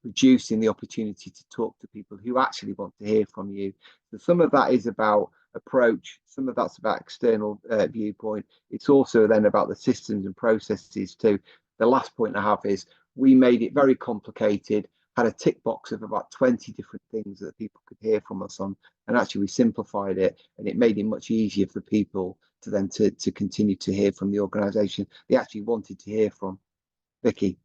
reducing the opportunity to talk to people who actually want to hear from you. So some of that is about approach, some of that's about external viewpoint. It's also then about the systems and processes too. The last point I have is we made it very complicated, had a tick box of about 20 different things that people could hear from us on, and actually we simplified it, and it made it much easier for people to then to continue to hear from the organisation they actually wanted to hear from. Vicky.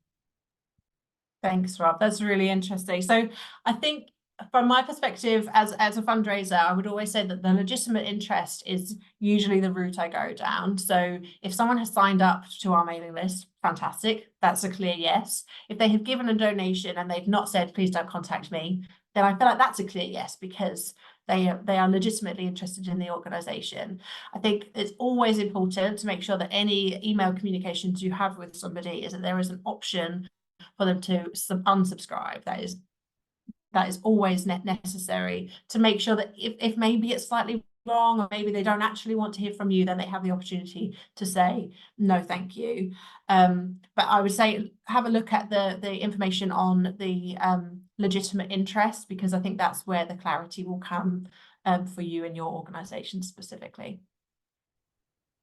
Thanks, Rob. That's really interesting. So I think from my perspective as a fundraiser, I would always say that the legitimate interest is usually the route I go down. So if someone has signed up to our mailing list, fantastic. That's a clear yes. If they have given a donation and they've not said, please don't contact me, then I feel like that's a clear yes, because they are legitimately interested in the organisation. I think it's always important to make sure that any email communications you have with somebody is that there is an option for them to unsubscribe. That is always necessary to make sure that if maybe it's slightly wrong, or maybe they don't actually want to hear from you, then they have the opportunity to say no thank you. But I would say have a look at the information on the legitimate interest, because I think that's where the clarity will come for you and your organisation specifically.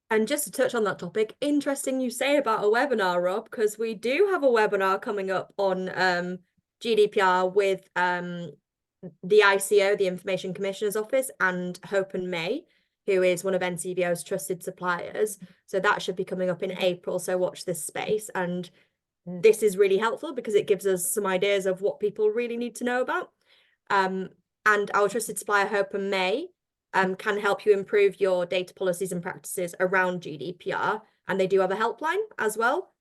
And just to touch on that topic, interesting you say about a webinar, Rob, because we do have a webinar coming up on GDPR with the ICO, the Information Commissioner's Office, and Hope and May, who is one of NCVO's trusted suppliers. So that should be coming up in April. So watch this space. And this is really helpful because it gives us some ideas of what people really need to know about. And our trusted supplier, Hope and May, can help you improve your data policies and practices around GDPR. And they do have a helpline as well.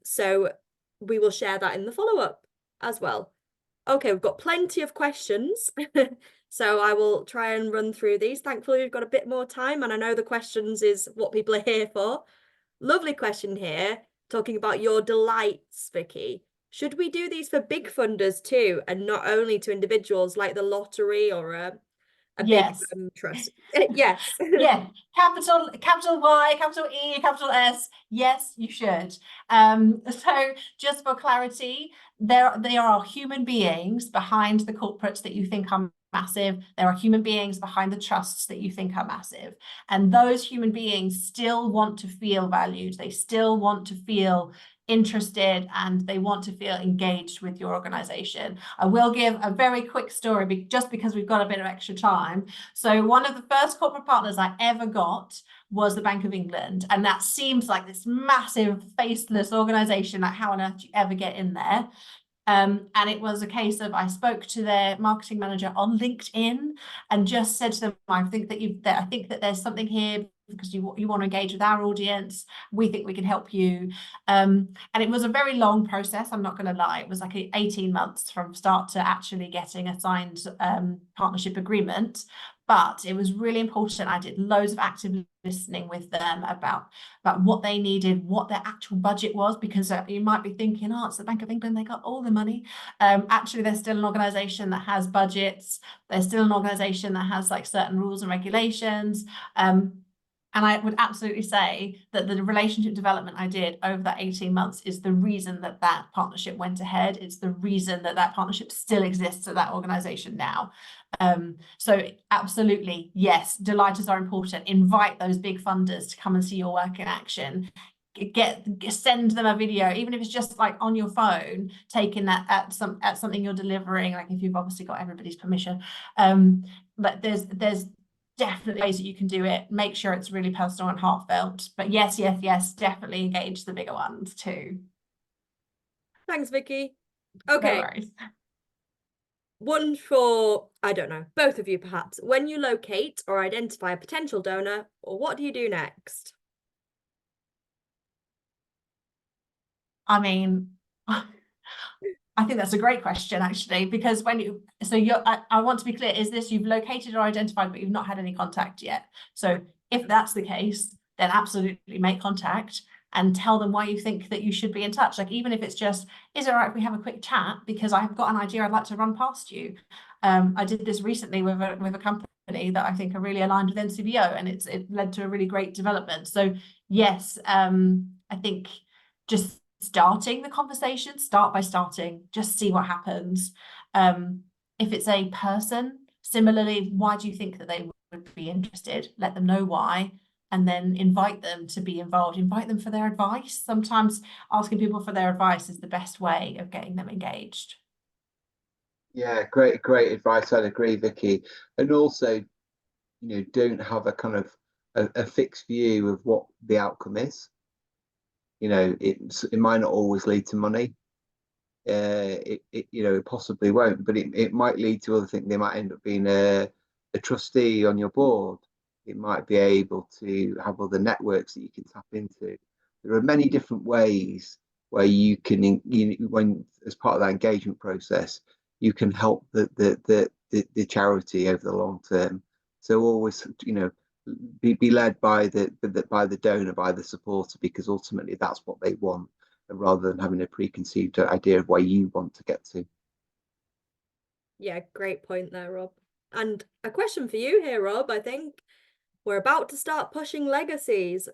So we will share that in the follow-up as well. Okay, we've got plenty of questions. So I will try and run through these. Thankfully, we've got a bit more time, and I know the questions is what people are here for. Lovely question here, talking about your delights, Vicky. Should we do these for big funders too, and not only to individuals like the lottery or a yes. big trust? Yes. Yeah, capital Y, capital E, capital S. Yes, you should. So just for clarity, there are human beings behind the corporates that you think are massive. There are human beings behind the trusts that you think are massive. And those human beings still want to feel valued. They still want to feel interested and they want to feel engaged with your organization. I will give a very quick story just because we've got a bit of extra time. So one of the first corporate partners I ever got was the Bank of England, and that seems like this massive faceless organization. Like, how on earth do you ever get in there? And it was a case of, I spoke to their marketing manager on LinkedIn and just said to them, I think that there's something here because you want to engage with our audience. We think we can help you. And it was a very long process. I'm not going to lie. It was like 18 months from start to actually getting a signed partnership agreement. But it was really important. I did loads of active listening with them about what they needed, what their actual budget was, because you might be thinking, oh, it's the Bank of England, they got all the money. Actually, they're still an organization that has budgets. They're still an organization that has like certain rules and regulations. And I would absolutely say that the relationship development I did over that 18 months is the reason that that partnership went ahead. It's the reason that that partnership still exists at that organization now. So absolutely, yes, delighters are important. Invite those big funders to come and see your work in action. Send them a video, even if it's just like on your phone, taking that at something you're delivering, like if you've obviously got everybody's permission. But there's definitely ways that you can do it. Make sure it's really personal and heartfelt. But yes, definitely engage the bigger ones too. Thanks, Vicky. No Okay. worries. One for, I don't know, both of you perhaps. When you locate or identify a potential donor, what do you do next? I mean, I think that's a great question, actually, because I want to be clear, is this you've located or identified, but you've not had any contact yet? So if that's the case, then absolutely make contact and tell them why you think that you should be in touch. Like, even if it's just, is it all right if we have a quick chat? Because I've got an idea I'd like to run past you. I did this recently with a company that I think are really aligned with NCBO, and it led to a really great development. So yes, I think just starting the conversation, start by starting, just see what happens. If it's a person, similarly, why do you think that they would be interested? Let them know why, and then invite them to be involved. Invite them for their advice. Sometimes asking people for their advice is the best way of getting them engaged. Yeah, great advice. I'd agree, Vicky. And also, don't have a kind of a fixed view of what the outcome is. It might not always lead to money. It possibly won't, but it might lead to other things. They might end up being a trustee on your board. It might be able to have other networks that you can tap into. There are many different ways where you can, when as part of that engagement process, you can help the charity over the long term. So always, be led by the donor, by the supporter, because ultimately that's what they want, rather than having a preconceived idea of where you want to get to. Yeah, great point there, Rob. And a question for you here, Rob. I think we're about to start pushing legacies.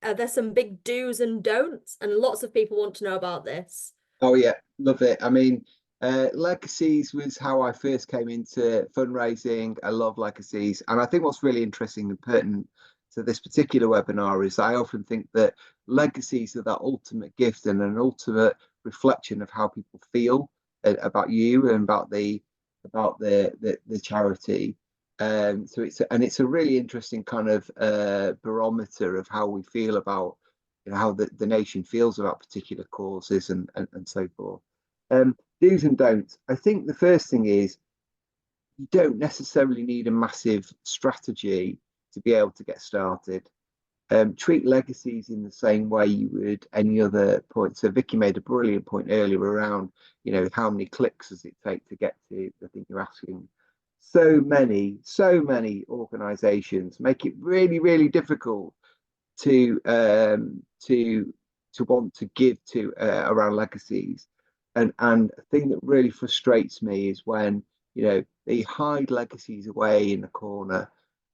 There's some big do's and don'ts, and lots of people want to know about this. Oh yeah, love it. I mean, legacies was how I first came into fundraising. I love legacies, and I think what's really interesting and pertinent to this particular webinar is I often think that legacies are that ultimate gift and an ultimate reflection of how people feel about you and about the charity. So it's a really interesting kind of barometer of how we feel about, how the nation feels about particular causes and so forth. Do's and don'ts. I think the first thing is you don't necessarily need a massive strategy to be able to get started. Treat legacies in the same way you would any other point. So Vicky made a brilliant point earlier around, how many clicks does it take to get to the thing you're asking. So many organizations make it really, really difficult to want to give to around legacies. And a thing that really frustrates me is when they hide legacies away in the corner.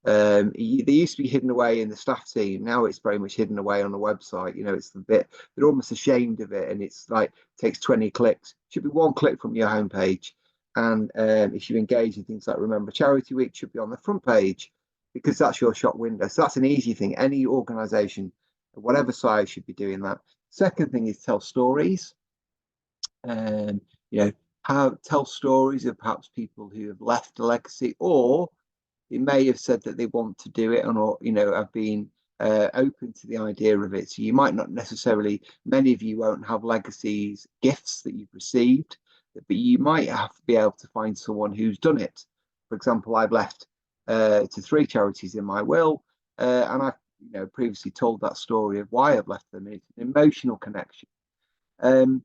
They used to be hidden away in the staff team. Now it's very much hidden away on the website. It's the bit they're almost ashamed of it, and it's like takes 20 clicks. It should be one click from your homepage. And if you engage in things like Remember Charity Week, should be on the front page, because that's your shop window. So that's an easy thing. Any organization, whatever size, should be doing that. Second thing is tell stories. You know, tell stories of perhaps people who have left a legacy, or they may have said that they want to do it, and or you know, have been open to the idea of it. So you might not necessarily, many of you won't have legacies, gifts that you've received, but you might have to be able to find someone who's done it. For example, I've left to 3 charities in my will, and I, you know, previously told that story of why I've left them. It's an emotional connection. The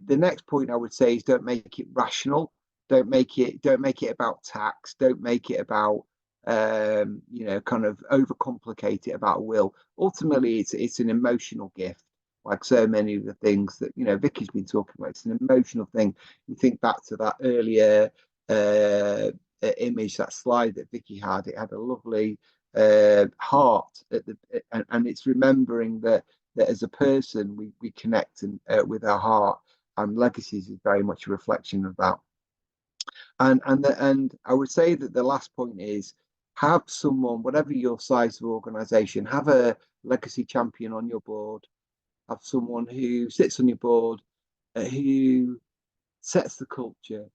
next point I would say is don't make it rational. Don't make it about tax. Don't make it about you know, kind of overcomplicate it about a will. Ultimately, it's an emotional gift, like so many of the things that, you know, Vicky's been talking about. It's an emotional thing. You think back to that earlier image, that slide that Vicky had. It had a lovely heart at the, and it's remembering that as a person we connect and with our heart, and legacies is very much a reflection of that. And I would say that the last point is, have someone, whatever your size of organization, have a legacy champion on your board. Have someone who sits on your board who sets the culture,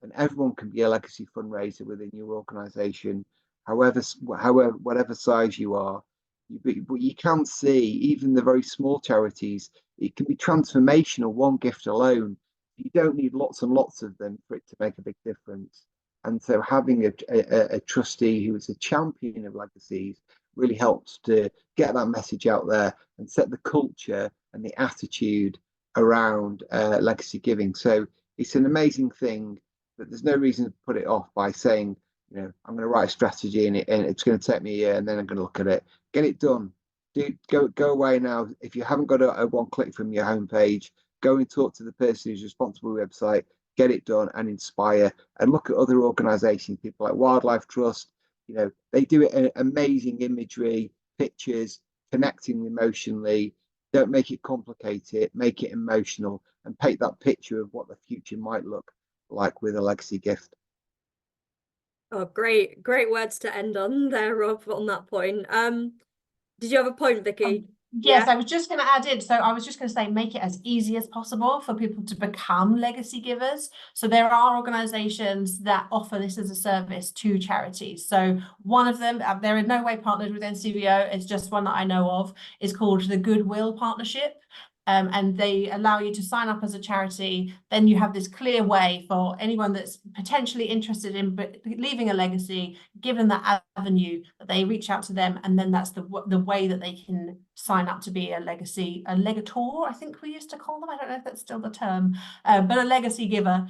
and everyone can be a legacy fundraiser within your organization, however whatever size you are. But you can see, even the very small charities, it can be transformational, one gift alone. You don't need lots and lots of them for it to make a big difference. And so having a trustee who is a champion of legacies really helps to get that message out there and set the culture and the attitude around legacy giving. So it's an amazing thing, but there's no reason to put it off by saying, you know, I'm going to write a strategy and it's going to take me a year, and then I'm going to look at it. Get it done. Go away now. If you haven't got a one click from your homepage, go and talk to the person who's responsible for the website. Get it done and inspire. And look at other organisations, people like Wildlife Trust. You know, they do amazing imagery, pictures, connecting emotionally. Don't make it complicated. Make it emotional, and paint that picture of what the future might look like with a legacy gift. Oh, great words to end on there, Rob, on that point. Did you have a point, Vicky? Yes, I was just going to add in. So I was just going to say, make it as easy as possible for people to become legacy givers. So there are organisations that offer this as a service to charities. So one of them, they're in no way partnered with NCVO. It's just one that I know of, is called the Goodwill Partnership. And they allow you to sign up as a charity. Then you have this clear way for anyone that's potentially interested in leaving a legacy, given that avenue, that they reach out to them, and then that's the way that they can sign up to be a legator, I think we used to call them. I don't know if that's still the term, but a legacy giver.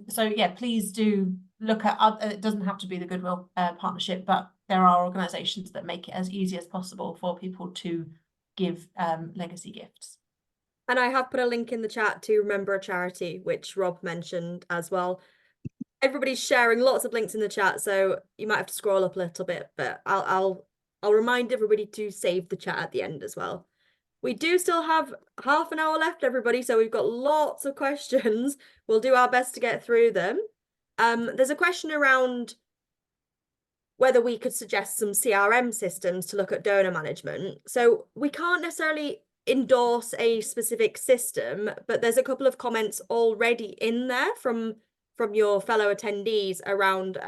So yeah, please do look at, it doesn't have to be the Goodwill Partnership, but there are organisations that make it as easy as possible for people to give legacy gifts. And I have put a link in the chat to Remember a Charity, which Rob mentioned as well. Everybody's sharing lots of links in the chat, so you might have to scroll up a little bit, but I'll remind everybody to save the chat at the end as well. We do still have half an hour left, everybody, so we've got lots of questions. We'll do our best to get through them. There's a question around whether we could suggest some CRM systems to look at donor management. So we can't necessarily endorse a specific system, but there's a couple of comments already in there from your fellow attendees around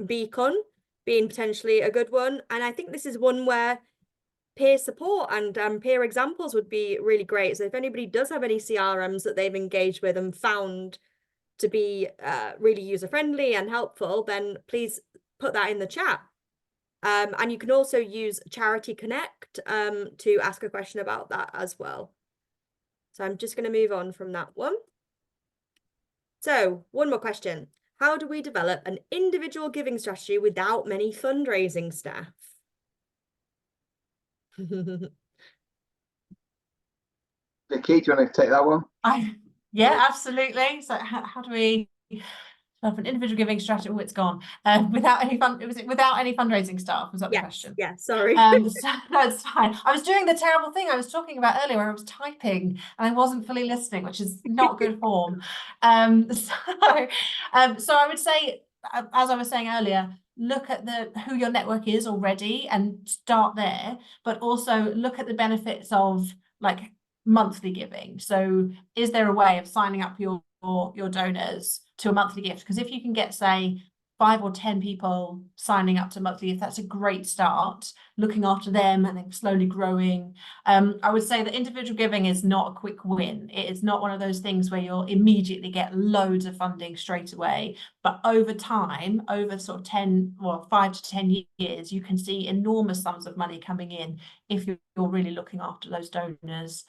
Beacon being potentially a good one. And I think this is one where peer support and peer examples would be really great. So if anybody does have any CRMs that they've engaged with and found to be really user-friendly and helpful, then please put that in the chat. And you can also use Charity Connect to ask a question about that as well. So I'm just going to move on from that one. So one more question. How do we develop an individual giving strategy without many fundraising staff? Vicky, do you want to take that one? Yeah, absolutely. So how do we develop an individual giving strategy? Oh, it's gone. Without any fundraising staff, was that the question? Yeah, sorry. So that's fine. I was doing the terrible thing I was talking about earlier, where I was typing and I wasn't fully listening, which is not good form. So I would say, as I was saying earlier, look at who your network is already and start there, but also look at the benefits of, like, monthly giving. So is there a way of signing up your donors to a monthly gift? Because if you can get, say, 5 or 10 people signing up to monthly gift, that's a great start, looking after them and then slowly growing. I would say that individual giving is not a quick win. It is not one of those things where you'll immediately get loads of funding straight away. But over time, over sort of 5 to 10 years, you can see enormous sums of money coming in if you're really looking after those donors.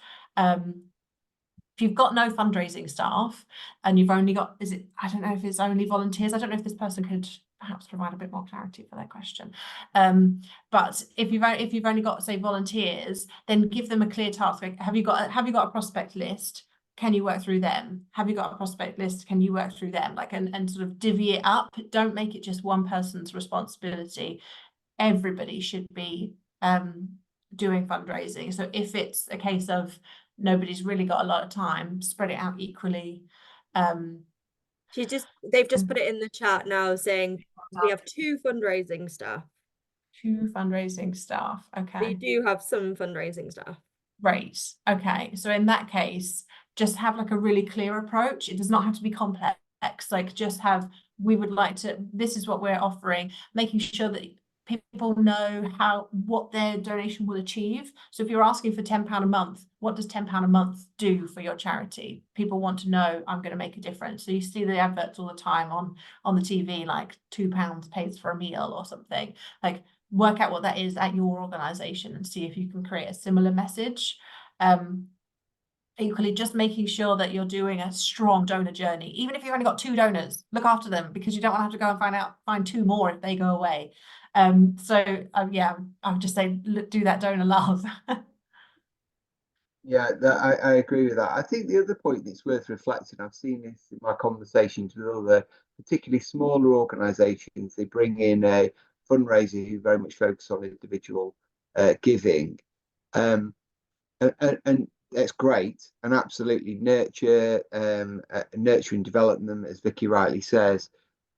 If you've got no fundraising staff and you've only got, I don't know if it's only volunteers. I don't know if this person could perhaps provide a bit more clarity for that question. But if you've only got, say, volunteers, then give them a clear task. Like, have you got a prospect list? Can you work through them? Have you got a prospect list? Can you work through them? Like, and sort of divvy it up. Don't make it just one person's responsibility. Everybody should be doing fundraising. So if it's a case of nobody's really got a lot of time, spread it out equally. They've just put it in the chat now saying we have 2 fundraising staff. 2 fundraising staff. Okay. We do have some fundraising staff. Great. Okay. So in that case, just have like a really clear approach. It does not have to be complex. Like, just have, we would like to, this is what we're offering, making sure that people know what their donation will achieve. So if you're asking for £10 a month, what does £10 a month do for your charity? People want to know, I'm going to make a difference. So you see the adverts all the time on the TV, like £2 pays for a meal or something. Like, work out what that is at your organization and see if you can create a similar message. Equally, just making sure that you're doing a strong donor journey. Even if you've only got 2 donors, look after them, because you don't want to have to go and find 2 more if they go away. Yeah, I would just say, do that donor love. Yeah, I agree with that. I think the other point that's worth reflecting, I've seen this in my conversations with other, particularly smaller organisations. They bring in a fundraiser who very much focus on individual giving, and that's great, and absolutely nurture and develop them, as Vicky rightly says.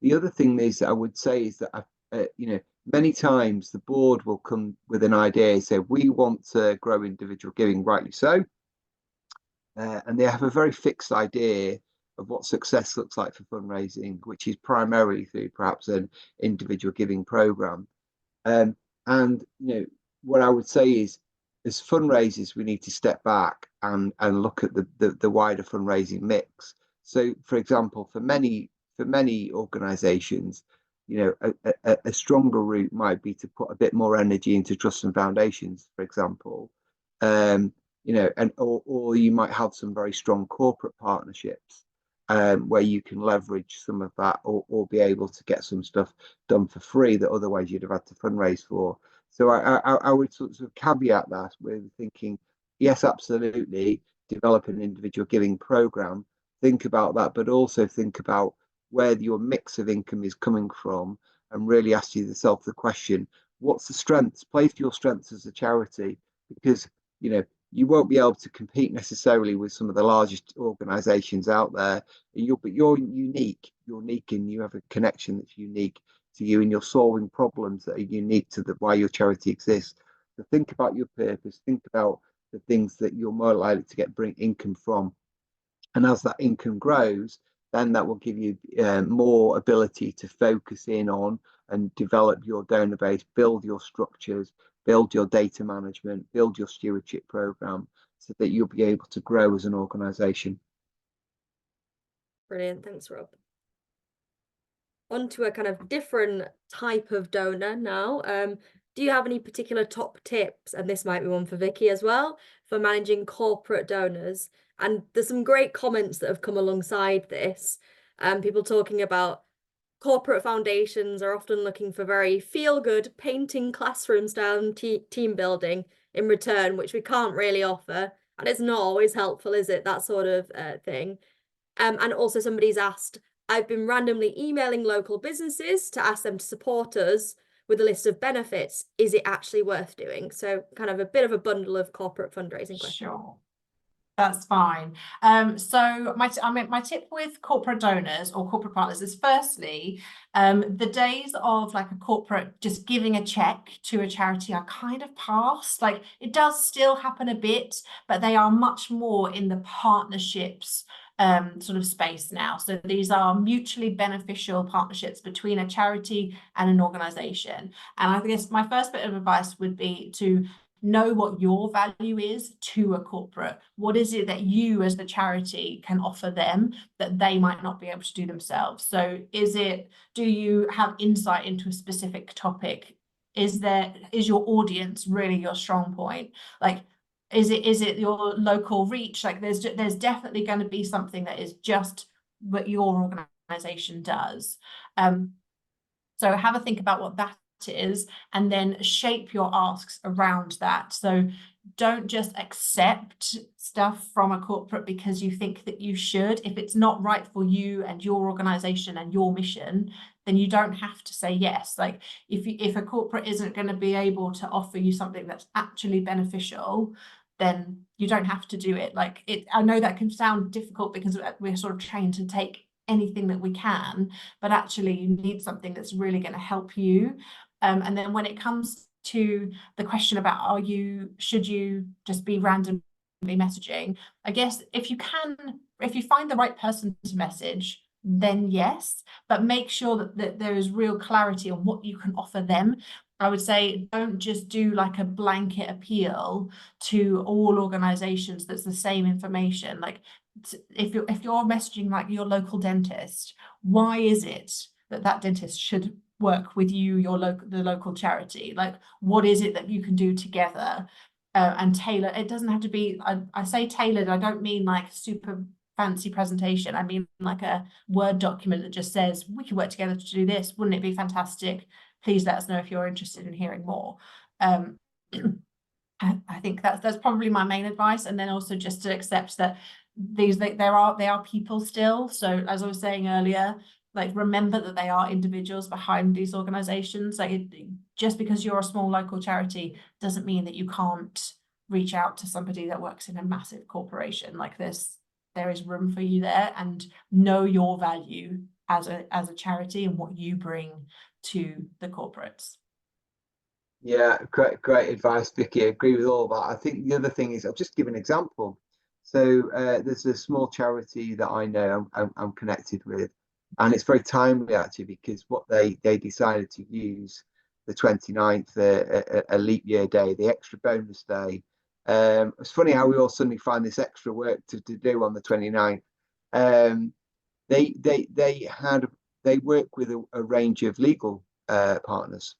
The other thing is that I would say is that many times the board will come with an idea and say, we want to grow individual giving, rightly so. And they have a very fixed idea of what success looks like for fundraising, which is primarily through perhaps an individual giving program. And what I would say is, as fundraisers, we need to step back and look at the wider fundraising mix. So, for example, for many organisations, a stronger route might be to put a bit more energy into trusts and foundations, for example, or you might have some very strong corporate partnerships where you can leverage some of that, or be able to get some stuff done for free that otherwise you'd have had to fundraise for. So I would sort of caveat that with thinking, yes, absolutely, develop an individual giving program, think about that, but also think about where your mix of income is coming from, and really ask yourself the question, what's the strengths? Play to your strengths as a charity, because you won't be able to compete necessarily with some of the largest organizations out there, but you're unique, and you have a connection that's unique to you, and you're solving problems that are unique to why your charity exists. So think about your purpose, think about the things that you're more likely to bring income from, and as that income grows, then that will give you more ability to focus in on and develop your donor base, build your structures, build your data management, build your stewardship program, so that you'll be able to grow as an organization. Brilliant, thanks, Rob. On to a kind of different type of donor now. Do you have any particular top tips, and this might be one for Vicky as well, for managing corporate donors? And there's some great comments that have come alongside this. People talking about corporate foundations are often looking for very feel-good, painting classroom style team building in return, which we can't really offer. And it's not always helpful, is it? That sort of thing. And also somebody's asked, I've been randomly emailing local businesses to ask them to support us with a list of benefits. Is it actually worth doing? So kind of a bit of a bundle of corporate fundraising questions. Sure. That's fine. So my tip with corporate donors or corporate partners is firstly, the days of like a corporate just giving a check to a charity are kind of past. Like it does still happen a bit, but they are much more in the partnerships sort of space now. So these are mutually beneficial partnerships between a charity and an organization. And I guess my first bit of advice would be to know what your value is to a corporate. What is it that you as the charity can offer them that they might not be able to do themselves? So do you have insight into a specific topic? Is your audience really your strong point? Like, is it your local reach? Like there's definitely going to be something that is just what your organization does. So have a think about what that is and then shape your asks around that. So don't just accept stuff from a corporate because you think that you should. If it's not right for you and your organization and your mission, then you don't have to say yes. Like if a corporate isn't going to be able to offer you something that's actually beneficial, then you don't have to do it. Like I know that can sound difficult because we're sort of trained to take anything that we can, but actually you need something that's really going to help you. And then when it comes to the question about should you just be randomly messaging, I guess if you find the right person to message, then yes, but make sure that there is real clarity on what you can offer them. I would say don't just do like a blanket appeal to all organizations that's the same information. Like if you're messaging like your local dentist, why is it that dentist should work with you, the local charity? Like what is it that you can do together and tailor? It doesn't have to be, I say tailored, I don't mean like super fancy presentation. I mean like a Word document that just says we can work together to do this. Wouldn't it be fantastic? Please let us know if you're interested in hearing more. I think that's probably my main advice, and then also just to accept that they are people still. So as I was saying earlier, like remember that they are individuals behind these organizations. Like just because you're a small local charity doesn't mean that you can't reach out to somebody that works in a massive corporation. Like there is room for you there, and know your value as a charity and what you bring to the corporates. Yeah, great advice, Vicky. I agree with all that. I think the other thing is, I'll just give an example. So there's a small charity that I know I'm connected with, and it's very timely actually because what they decided to use the 29th, a leap year day, the extra bonus day. It's funny how we all suddenly find this extra work to do on the 29th. They work with a range of legal partners.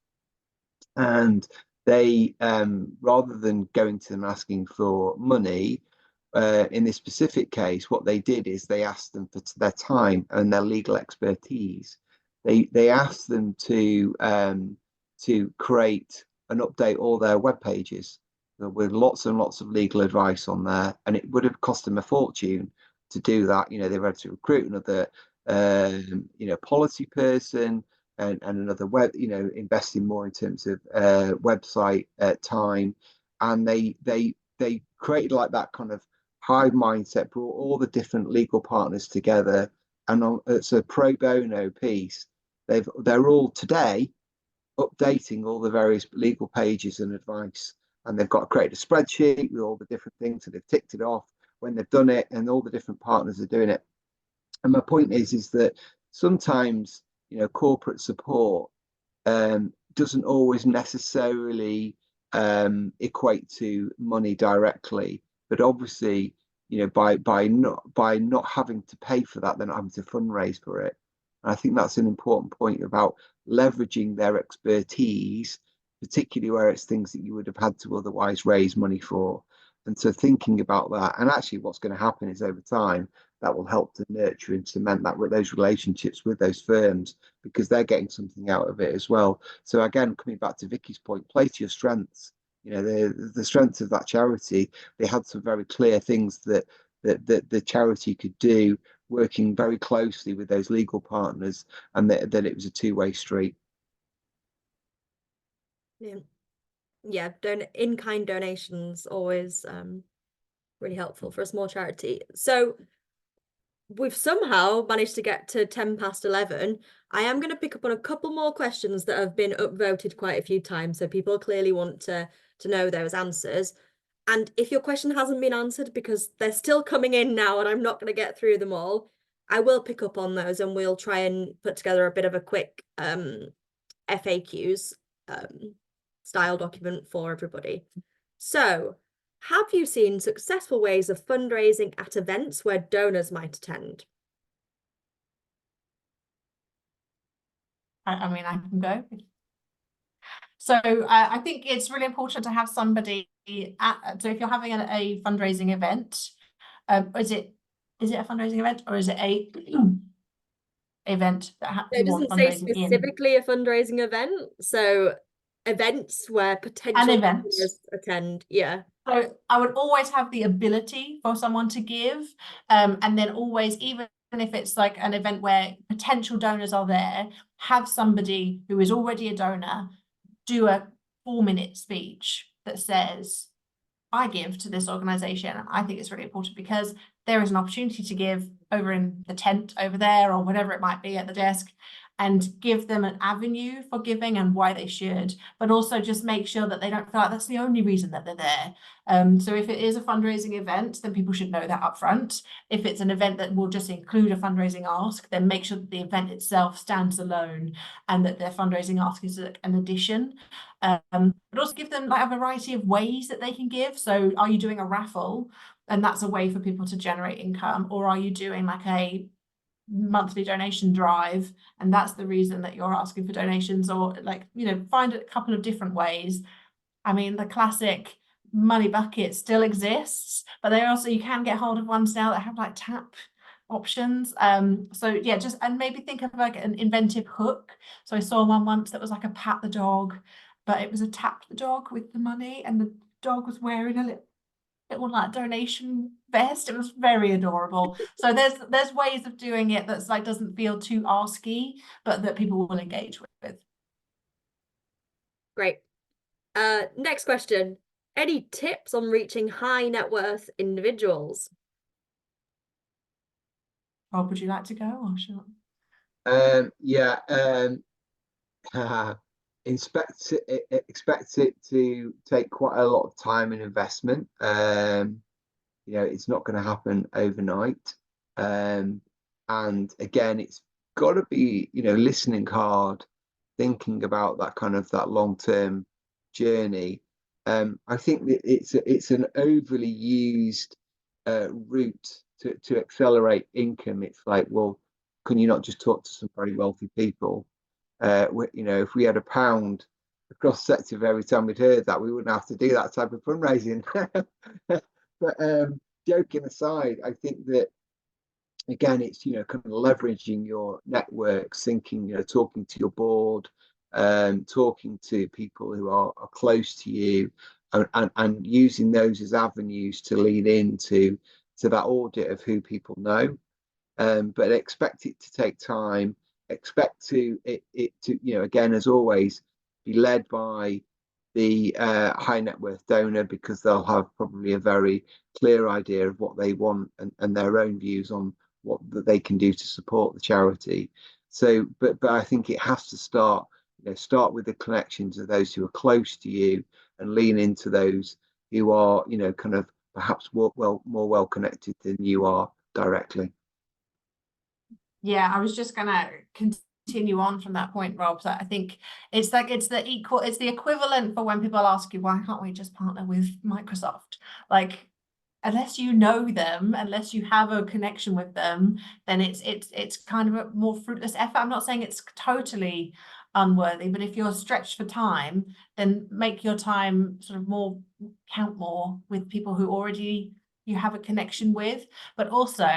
And they, rather than going to them asking for money, in this specific case, what they did is they asked them for their time and their legal expertise. They asked them to create and update all their web pages with lots and lots of legal advice on there, and it would have cost them a fortune to do that. They had to recruit another, policy person. And another web, investing more in terms of website time, and they created like that kind of hive mindset, brought all the different legal partners together, and it's a pro bono piece. They're all today updating all the various legal pages and advice, and they've got to create a spreadsheet with all the different things, and they've ticked it off when they've done it, and all the different partners are doing it. And my point is that sometimes corporate support doesn't always necessarily equate to money directly, but obviously by not having to pay for that, they're not having to fundraise for it. And I think that's an important point about leveraging their expertise, particularly where it's things that you would have had to otherwise raise money for. And so thinking about that, and actually what's going to happen is over time that will help to nurture and cement those relationships with those firms, because they're getting something out of it as well. So again, coming back to Vicky's point, play to your strengths. The strengths of that charity, they had some very clear things that the charity could do, working very closely with those legal partners, and that it was a two-way street. Yeah, in-kind donations always Really helpful for a small charity. So we've somehow managed to get to 11:10. I am going to pick up on a couple more questions that have been upvoted quite a few times, so people clearly want to know those answers. And if your question hasn't been answered, because they're still coming in now and I'm not going to get through them all, I will pick up on those and we'll try and put together a bit of a quick FAQs style document for everybody. So, have you seen successful ways of fundraising at events where donors might attend? I mean, I can go. So I think it's really important to have somebody so if you're having a fundraising event, is it a fundraising event or is it a event that It you want doesn't say fundraising in? specifically a fundraising event, so events where potential event. donors attend. Yeah. So I would always have the ability for someone to give, and then always, even if it's like an event where potential donors are there, have somebody who is already a donor do a 4-minute speech that says, I give to this organization. And I think it's really important because there is an opportunity to give over in the tent over there or whatever it might be at the desk, and give them an avenue for giving and why they should, but also just make sure that they don't feel like that's the only reason that they're there. So if it is a fundraising event, then people should know that up front. If it's an event that will just include a fundraising ask, then make sure that the event itself stands alone and that their fundraising ask is an addition. But also give them like a variety of ways that they can give. So are you doing a raffle? And that's a way for people to generate income, or are you doing like a monthly donation drive and that's the reason that you're asking for donations? Or like, you know, find a couple of different ways. I mean, the classic money bucket still exists, but they also, you can get hold of ones now that have like tap options. So yeah, just, and maybe think of like an inventive hook. So I saw one once that was like a pat the dog, but it was a tap the dog with the money, and the dog was wearing a little like donation vest. It was very adorable. So there's ways of doing it that's like doesn't feel too asky, but that people will engage with. Great. Next question. Any tips on reaching high net worth individuals? Rob, would you like to go or should Expect it to take quite a lot of time and investment. You know, it's not going to happen overnight. And again, it's got to be, you know, listening hard, thinking about that kind of that long-term journey. I think that it's an overly used route to accelerate income. It's like, well, can you not just talk to some very wealthy people? You know, if we had £1 across sector every time we'd heard that, we wouldn't have to do that type of fundraising. But joking aside, I think that again, it's, you know, kind of leveraging your networks, thinking, you know, talking to your board, talking to people who are close to you, and using those as avenues to lean into that audit of who people know. But expect it to take time. Expect it to, you know, again, as always, be led by the high net worth donor, because they'll have probably a very clear idea of what they want and their own views on what that they can do to support the charity. So, but I think it has to start, you know, start with the connections of those who are close to you and lean into those who are, you know, kind of perhaps more well connected than you are directly. Yeah, I was just gonna continue on from that point, Rob. So I think it's like it's the equivalent for when people ask you, why can't we just partner with Microsoft? Like, unless you know them, unless you have a connection with them, then it's kind of a more fruitless effort. I'm not saying it's totally unworthy, but if you're stretched for time, then make your time sort of count more with people who already you have a connection with. But also,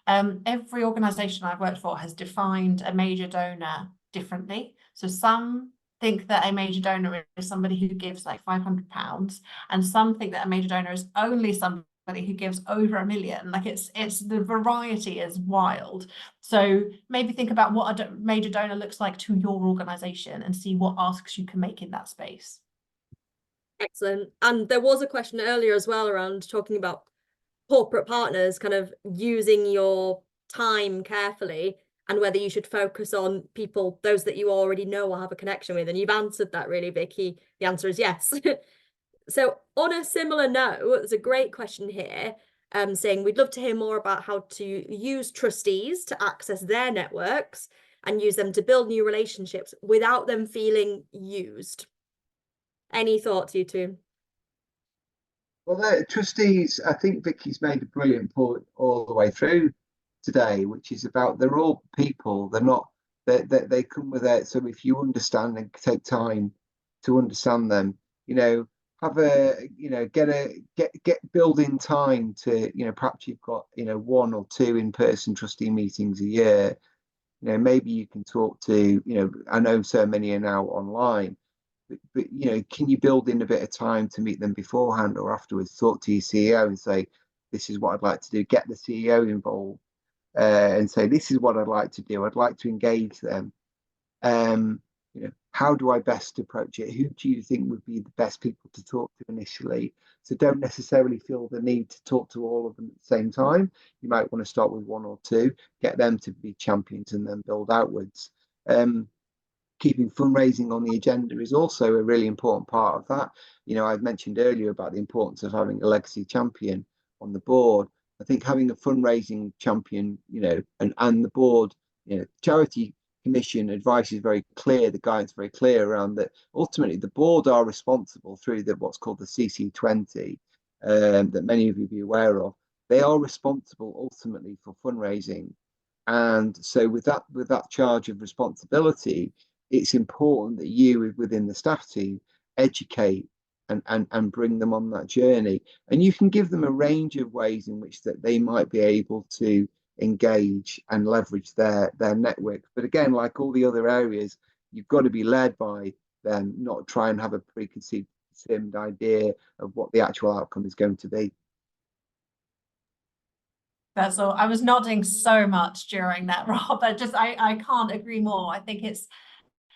every organization I've worked for has defined a major donor differently. So some think that a major donor is somebody who gives like £500, and some think that a major donor is only somebody who gives over £1 million. Like it's the variety is wild. So maybe think about what a major donor looks like to your organization and see what asks you can make in that space. Excellent. And there was a question earlier as well around talking about corporate partners kind of using your time carefully, and whether you should focus on people, those that you already know or have a connection with. And you've answered that really, Vicky. The answer is yes. So on a similar note, there's a great question here saying we'd love to hear more about how to use trustees to access their networks and use them to build new relationships without them feeling used. Any thoughts, you two? Well, the trustees, I think Vicky's made a brilliant point all the way through today, which is about they're all people. They're not, they come with it. So if you understand and take time to understand them, have a, get building time to, perhaps you've got, 1 or 2 in-person trustee meetings a year. Maybe you can talk to, I know so many are now online. But can you build in a bit of time to meet them beforehand or afterwards? Talk to your CEO and say, this is what I'd like to do. Get the CEO involved and say, this is what I'd like to do. I'd like to engage them. How do I best approach it? Who do you think would be the best people to talk to initially? So don't necessarily feel the need to talk to all of them at the same time. You might want to start with 1 or 2, get them to be champions and then build outwards. Keeping fundraising on the agenda is also a really important part of that. I've mentioned earlier about the importance of having a legacy champion on the board. I think having a fundraising champion, and the board, charity commission advice is very clear, the guidance is very clear around that. Ultimately, the board are responsible through what's called the CC20, that many of you be aware of. They are responsible ultimately for fundraising. And so with that charge of responsibility, it's important that you within the staff team educate and bring them on that journey. And you can give them a range of ways in which that they might be able to engage and leverage their network. But again, like all the other areas, you've got to be led by them, not try and have a preconceived idea of what the actual outcome is going to be. That's all. I was nodding so much during that, Rob. I can't agree more. I think it's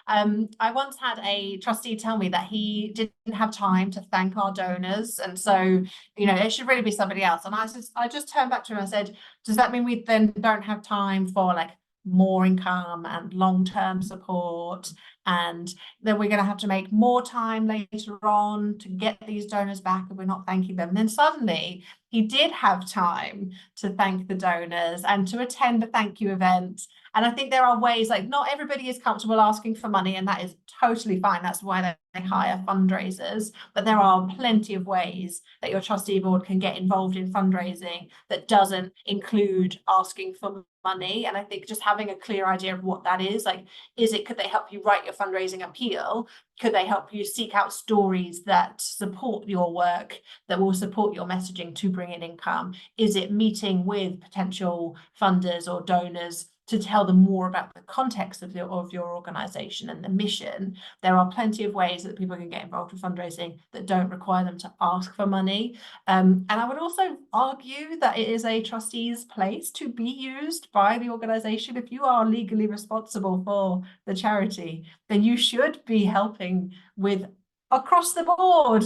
I once had a trustee tell me that he didn't have time to thank our donors, and so it should really be somebody else. And I just turned back to him and I said, does that mean we then don't have time for like more income and long-term support, and then we're going to have to make more time later on to get these donors back if we're not thanking them? And then suddenly he did have time to thank the donors and to attend the thank you event. And I think there are ways, like not everybody is comfortable asking for money, and that is totally fine. That's why they hire fundraisers. But there are plenty of ways that your trustee board can get involved in fundraising that doesn't include asking for money. And I think just having a clear idea of what that is, like, could they help you write your fundraising appeal? Could they help you seek out stories that support your work, that will support your messaging to bring in income? Is it meeting with potential funders or donors to tell them more about the context of your organization and the mission? There are plenty of ways that people can get involved with fundraising that don't require them to ask for money. And I would also argue that it is a trustee's place to be used by the organization. If you are legally responsible for the charity, then you should be helping with across the board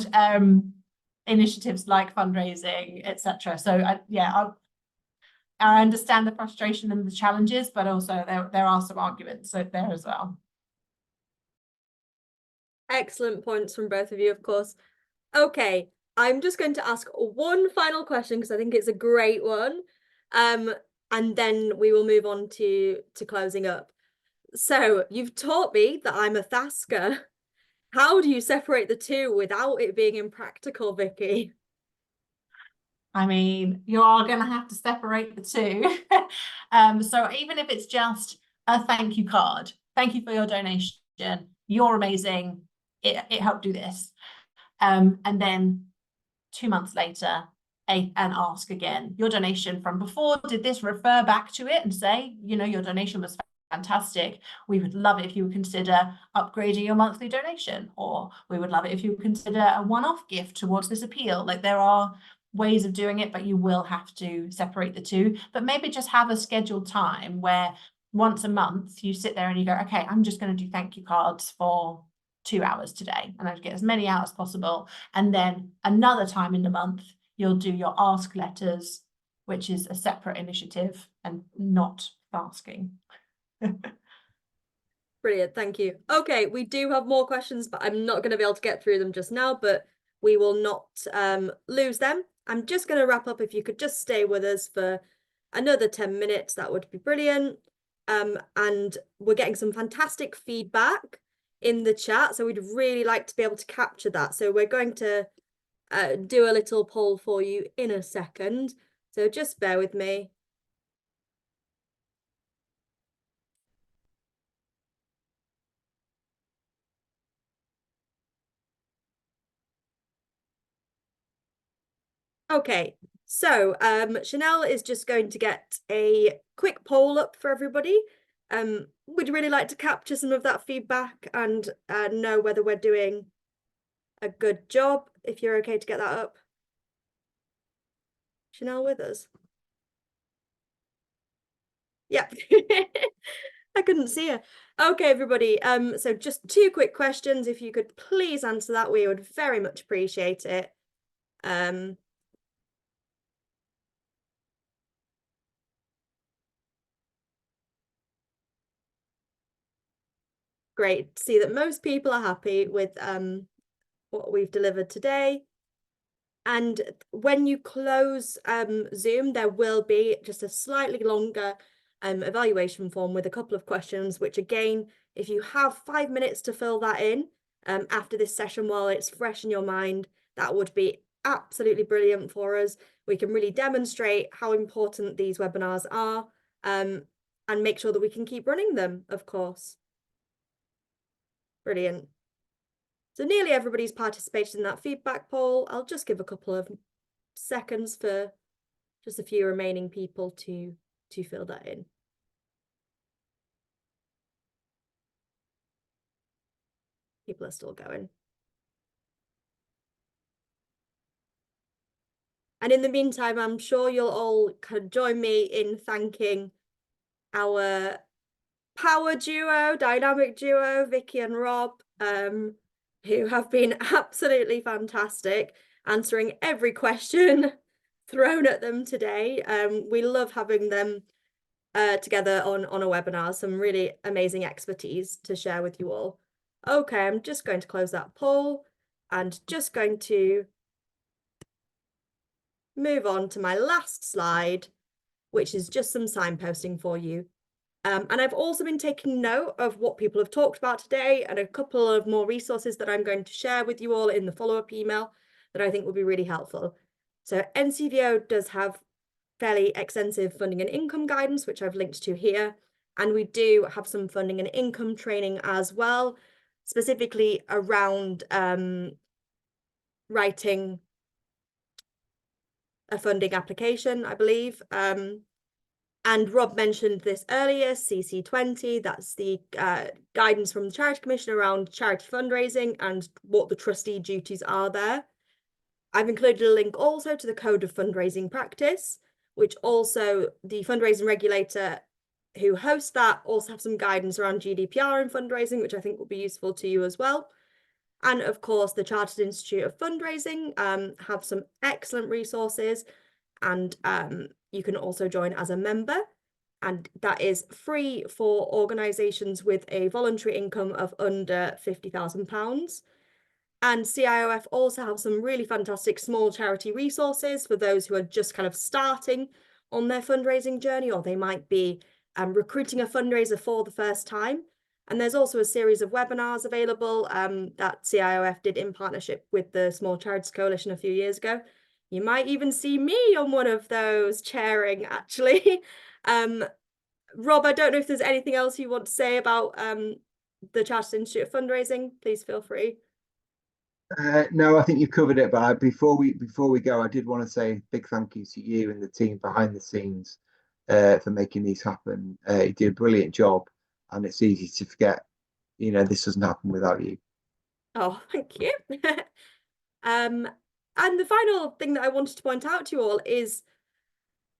initiatives like fundraising, etc. So I understand the frustration and the challenges, but also there are some arguments there as well. Excellent points from both of you, of course. Okay, I'm just going to ask one final question because I think it's a great one. And then we will move on to closing up. So you've taught me that I'm a Thasker. How do you separate the two without it being impractical, Vicky? I mean, you are going to have to separate the two. So even if it's just a thank you card, thank you for your donation, you're amazing, it helped do this. And then 2 months later, and ask again, your donation from before, did this refer back to it and say, your donation was fantastic. We would love it if you would consider upgrading your monthly donation, or we would love it if you would consider a one-off gift towards this appeal. Like, there are ways of doing it, but you will have to separate the two. But maybe just have a scheduled time where once a month you sit there and you go, okay, I'm just going to do thank you cards for 2 hours today, and I'd get as many out as possible. And then another time in the month you'll do your ask letters, which is a separate initiative and not asking. Brilliant, thank you. Okay, we do have more questions, but I'm not going to be able to get through them just now, but we will not lose them. I'm just going to wrap up. If you could just stay with us for another 10 minutes, that would be brilliant. And we're getting some fantastic feedback in the chat, so we'd really like to be able to capture that. So we're going to do a little poll for you in a second. So just bear with me. Okay, so Chanel is just going to get a quick poll up for everybody. We'd really like to capture some of that feedback and know whether we're doing a good job, if you're okay to get that up. Chanel with us? Yep. I couldn't see her. Okay, everybody. So just 2 quick questions. If you could please answer that, we would very much appreciate it. Great to see that most people are happy with what we've delivered today. And when you close Zoom, there will be just a slightly longer evaluation form with a couple of questions, which again, if you have 5 minutes to fill that in after this session while it's fresh in your mind, that would be absolutely brilliant for us. We can really demonstrate how important these webinars are and make sure that we can keep running them, of course. Brilliant. So nearly everybody's participated in that feedback poll. I'll just give a couple of seconds for just a few remaining people to fill that in. People are still going. And in the meantime, I'm sure you'll all join me in thanking our power duo, dynamic duo, Vicky and Rob, who have been absolutely fantastic, answering every question thrown at them today. We love having them together on a webinar, some really amazing expertise to share with you all. Okay, I'm just going to close that poll and just going to move on to my last slide, which is just some signposting for you. And I've also been taking note of what people have talked about today and a couple of more resources that I'm going to share with you all in the follow-up email that I think will be really helpful. So NCVO does have fairly extensive funding and income guidance, which I've linked to here. And we do have some funding and income training as well, specifically around writing a funding application, I believe. And Rob mentioned this earlier, CC20, that's the guidance from the Charity Commission around charity fundraising and what the trustee duties are there. I've included a link also to the Code of Fundraising Practice, which also the fundraising regulator who hosts that also have some guidance around GDPR and fundraising, which I think will be useful to you as well. And of course, the Chartered Institute of Fundraising have some excellent resources, and you can also join as a member, and that is free for organisations with a voluntary income of under £50,000. And CIOF also have some really fantastic small charity resources for those who are just kind of starting on their fundraising journey, or they might be recruiting a fundraiser for the first time. And there's also a series of webinars available that CIOF did in partnership with the Small Charities Coalition a few years ago. You might even see me on one of those chairing, actually. Rob, I don't know if there's anything else you want to say about the Chartered Institute of Fundraising. Please feel free. No, I think you've covered it. But before we go, I did want to say a big thank you to you and the team behind the scenes for making these happen. You did a brilliant job, and it's easy to forget. You know, this doesn't happen without you. Oh, thank you. And the final thing that I wanted to point out to you all is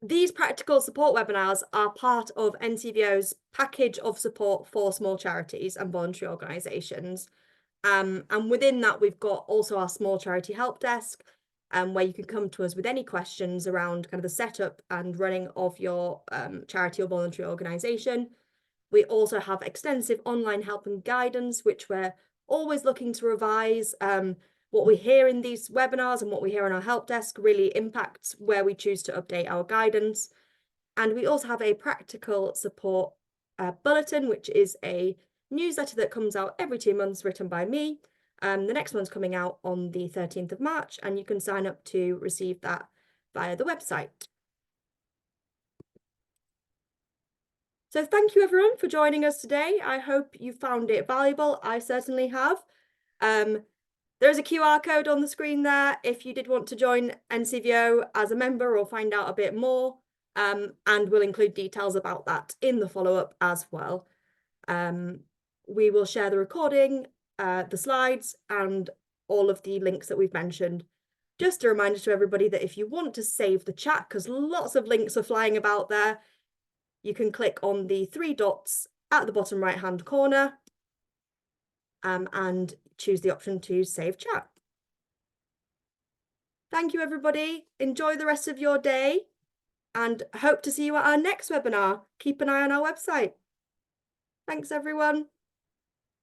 these practical support webinars are part of NCVO's package of support for small charities and voluntary organisations. And within that, we've got also our small charity help desk, where you can come to us with any questions around kind of the setup and running of your charity or voluntary organisation. We also have extensive online help and guidance, which we're always looking to revise. What we hear in these webinars and what we hear on our help desk really impacts where we choose to update our guidance. And we also have a practical support bulletin, which is a newsletter that comes out every 2 months, written by me. The next one's coming out on the 13th of March, and you can sign up to receive that via the website. So thank you everyone for joining us today. I hope you found it valuable. I certainly have. There's a QR code on the screen there if you did want to join NCVO as a member or find out a bit more, and we'll include details about that in the follow-up as well. We will share the recording, the slides, and all of the links that we've mentioned. Just a reminder to everybody that if you want to save the chat, because lots of links are flying about there, you can click on the 3 dots at the bottom right-hand corner and choose the option to save chat. Thank you, everybody. Enjoy the rest of your day and hope to see you at our next webinar. Keep an eye on our website. Thanks, everyone.